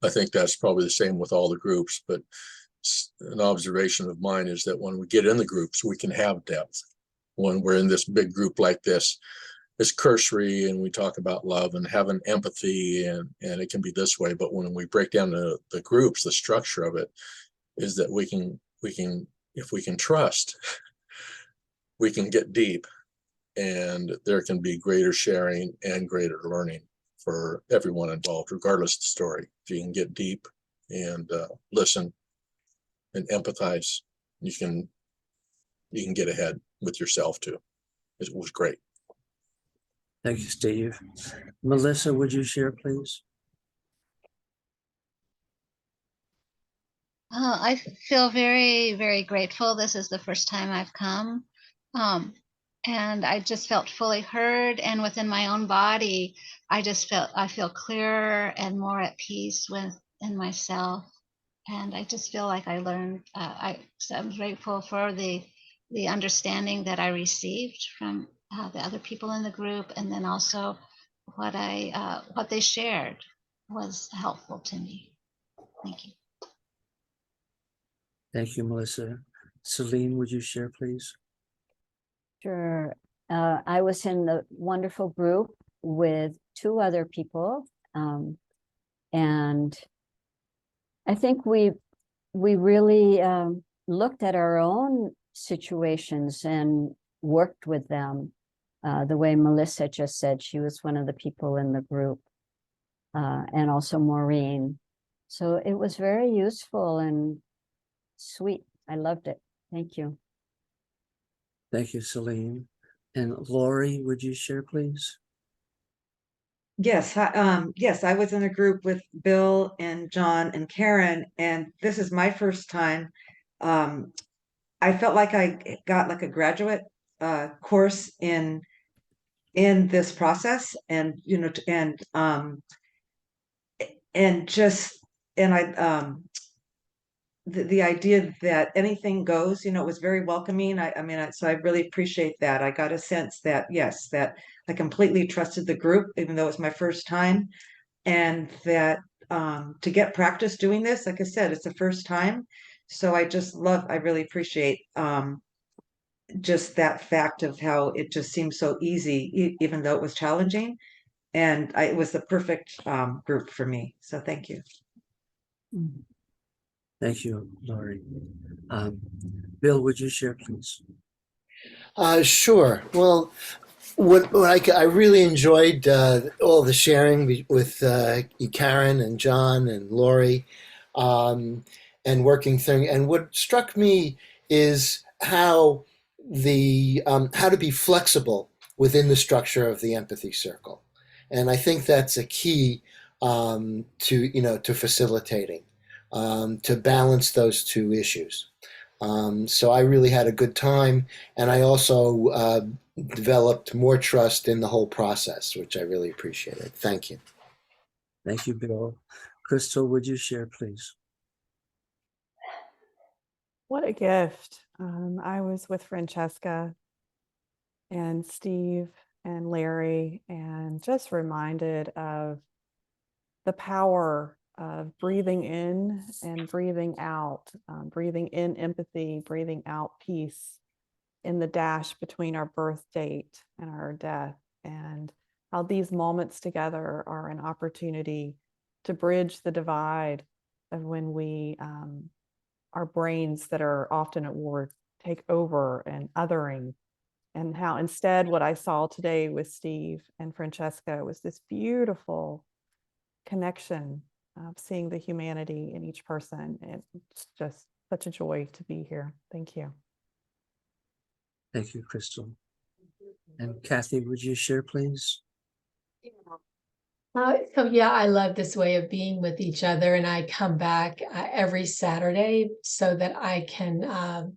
I think that's probably the same with all the groups, but an observation of mine is that when we get in the groups, we can have depth. When we're in this big group like this, it's cursory and we talk about love and having empathy, and it can be this way. But when we break down the groups, the structure of it is that we can, if we can trust, we can get deep, and there can be greater sharing and greater learning for everyone involved, regardless of the story. If you can get deep and listen and empathize, you can get ahead with yourself too. It was great. Thank you, Steve. Melissa, would you share, please? I feel very, very grateful. This is the first time I've come. And I just felt fully heard. And within my own body, I feel clearer and more at peace within myself. And I just feel like I learned, so I'm grateful for the understanding that I received from the other people in the group. And then also what they shared was helpful to me. Thank you. Thank you, Melissa. Celine, would you share, please? Sure. I was in the wonderful group with 2 other people. And I think we really looked at our own situations and worked with them. The way Melissa just said, she was one of the people in the group, and also Maureen. So it was very useful and sweet. I loved it. Thank you. Thank you, Celine. And Lori, would you share, please? Yes, yes, I was in a group with Bill and John and Karen, and this is my first time. I felt like I got like a graduate course in this process, and the idea that anything goes, it was very welcoming. I mean, so I really appreciate that. I got a sense that, yes, that I completely trusted the group, even though it was my first time, and that to get practice doing this, like I said, it's the first time. So I really appreciate just that fact of how it just seems so easy, even though it was challenging. And it was the perfect group for me. So thank you. Thank you, Lori. Bill, would you share, please? Sure. Well, what I really enjoyed all the sharing with Karen and John and Lori, and working thing. And what struck me is how how to be flexible within the structure of the empathy circle, and I think that's a key to facilitating, to balance those 2 issues. So I really had a good time, and I also developed more trust in the whole process, which I really appreciated. Thank you. Thank you, Bill. Crystal, would you share, please? What a gift. I was with Francesca and Steve and Larry, and just reminded of the power of breathing in and breathing out, breathing in empathy, breathing out peace in the dash between our birth date and our death, and how these moments together are an opportunity to bridge the divide of when our brains that are often at war take over and othering, and how instead what I saw today with Steve and Francesca was this beautiful connection of seeing the humanity in each person. It's just such a joy to be here. Thank you. Thank you, Crystal. And Kathy, would you share, please? So yeah, I love this way of being with each other, and I come back every Saturday so that I can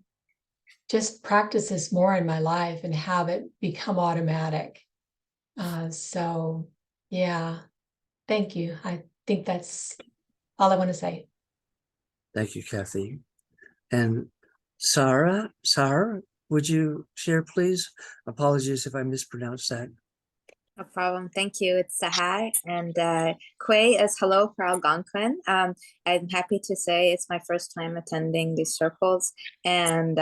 just practice this more in my life and have it become automatic. So yeah, thank you. I think that's all I want to say. Thank you, Kathy. And Sarah, would you share, please? Apologies if I mispronounced that. No problem. Thank you. It's Sahai, and Kwe is hello for Algonquin. I'm happy to say it's my first time attending these circles, and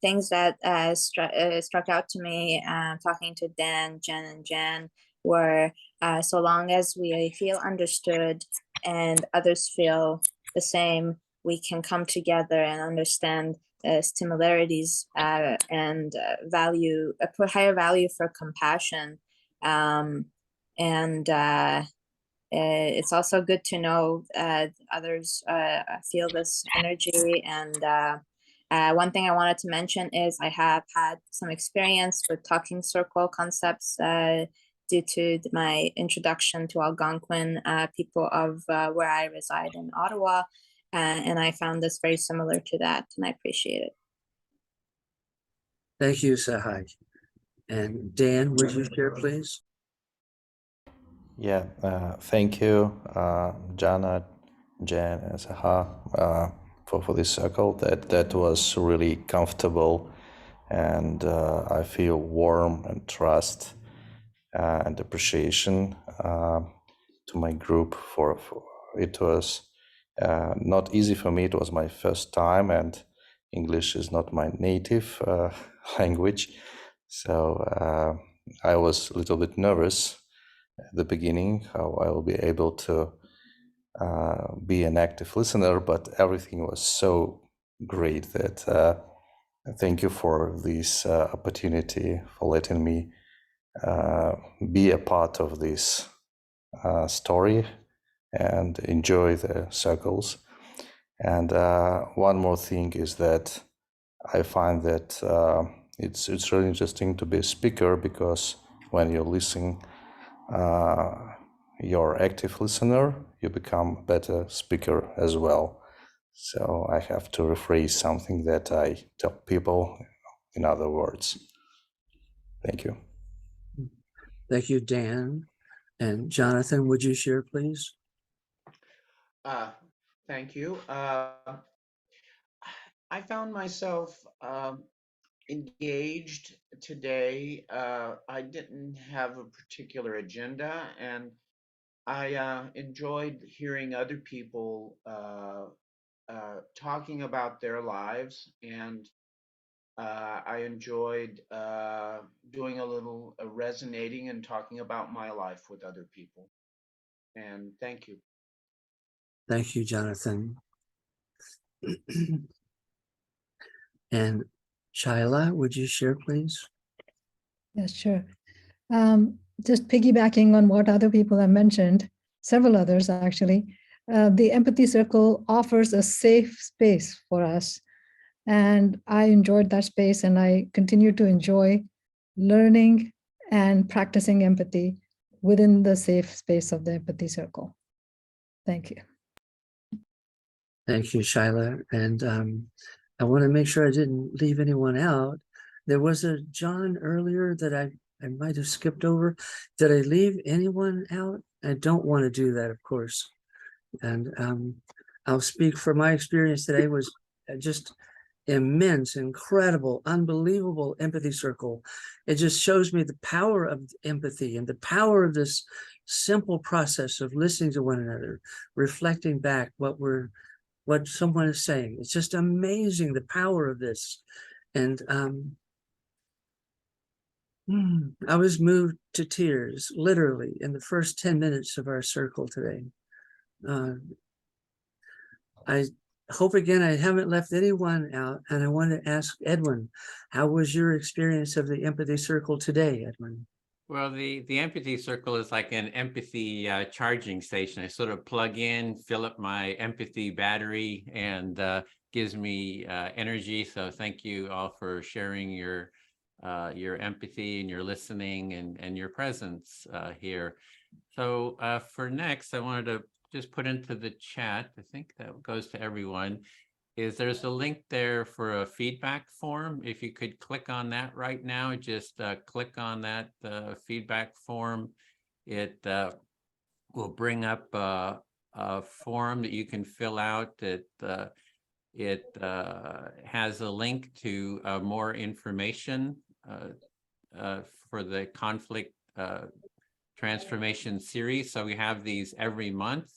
things that struck out to me talking to Dan, Jen, and Jan were so long as we feel understood and others feel the same, we can come together and understand similarities and put higher value for compassion. It's also good to know others feel this energy. And one thing I wanted to mention is I have had some experience with talking circle concepts due to my introduction to Algonquin people of where I reside in Ottawa. And I found this very similar to that, and I appreciate it. Thank you, Sahai. And Dan, would you share, please? Yeah, thank you, Jana, Jan, and Saha, for this circle. That was really comfortable, and I feel warm and trust and appreciation to my group. For it was not easy for me. It was my first time, and English is not my native language, so I was a little bit nervous at the beginning, how I will be able to be an active listener, but everything was so great that thank you for this opportunity, for letting me be a part of this story and enjoy the circles. And one more thing is that I find that it's really interesting to be a speaker, because when you listen, you're active listener, you become a better speaker as well. So I have to rephrase something that I tell people in other words. Thank you. Thank you, Dan. And Jonathan, would you share, please? Thank you. I found myself engaged today. I didn't have a particular agenda, and I enjoyed hearing other people talking about their lives, and I enjoyed doing a little resonating and talking about my life with other people. And thank you. Thank you, Jonathan. And Shaila, would you share, please? Yes, sure. Just piggybacking on what other people have mentioned, several others actually, the Empathy Circle offers a safe space for us. And I enjoyed that space, and I continue to enjoy learning and practicing empathy within the safe space of the Empathy Circle. Thank you. Thank you, Shaila. And I want to make sure I didn't leave anyone out. There was a John earlier that I might have skipped over. Did I leave anyone out? I don't want to do that, of course. And I'll speak for my experience today. Was just immense, incredible, unbelievable empathy circle. It just shows me the power of empathy and the power of this simple process of listening to one another, reflecting back what someone is saying. It's just amazing, the power of this. And I was moved to tears, literally, in the first 10 minutes of our circle today. I hope again I haven't left anyone out, and I want to ask Edwin, how was your experience of the Empathy Circle today, Edwin? Well, the Empathy Circle is like an empathy charging station. I sort of plug in, fill up my empathy battery, and gives me energy. So thank you all for sharing your empathy and your listening and your presence here. So for next, I wanted to just put into the chat, I think that goes to everyone, is there's a link there for a feedback form. If you could click on that right now, just click on that feedback form. It will bring up a form that you can fill out. It has a link to more information for the conflict transformation series. So we have these every month,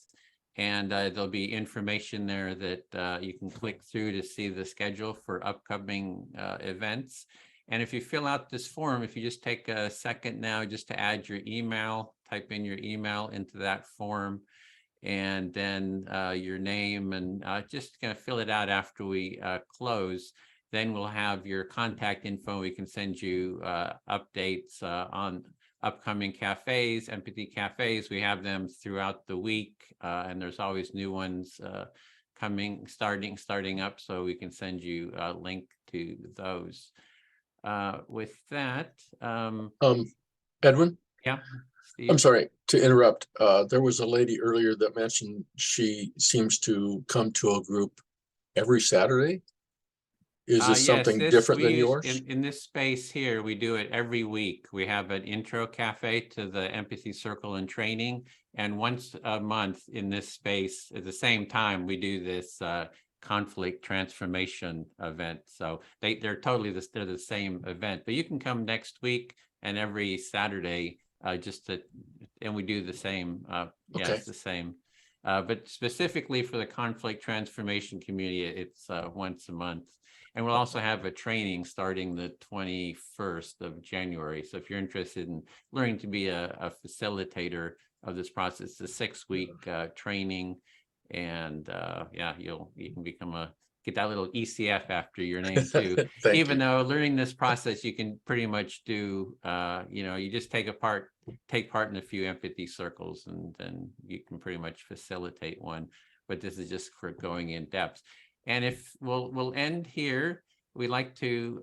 and there'll be information there that you can click through to see the schedule for upcoming events. And if you fill out this form, if you just take a second now just to add your email, type in your email into that form, and then your name, and just gonna fill it out after we close. Then we'll have your contact info. We can send you updates on upcoming cafes, empathy cafes. We have them throughout the week, and there's always new ones coming, starting up, so we can send you a link to those. With that, Edwin? Yeah. Steve? I'm sorry to interrupt. There was a lady earlier that mentioned she seems to come to a group every Saturday. Is this something different than yours? In this space here, we do it every week. We have an intro cafe to the Empathy Circle and training. And once a month in this space at the same time, we do this conflict transformation event. So they're totally they're the same event, but you can come next week and every Saturday and we do the same. Yeah, Okay. it's the same. But specifically for the conflict transformation community, it's once a month. And we'll also have a training starting the 21st of January. So if you're interested in learning to be a facilitator of this process, it's a 6-week training. And yeah, you can get that little ECF after your name too. Even though learning this process, you can pretty much do, you just take part in a few empathy circles, and then you can pretty much facilitate one. But this is just for going in depth. And if we'll end here, we like to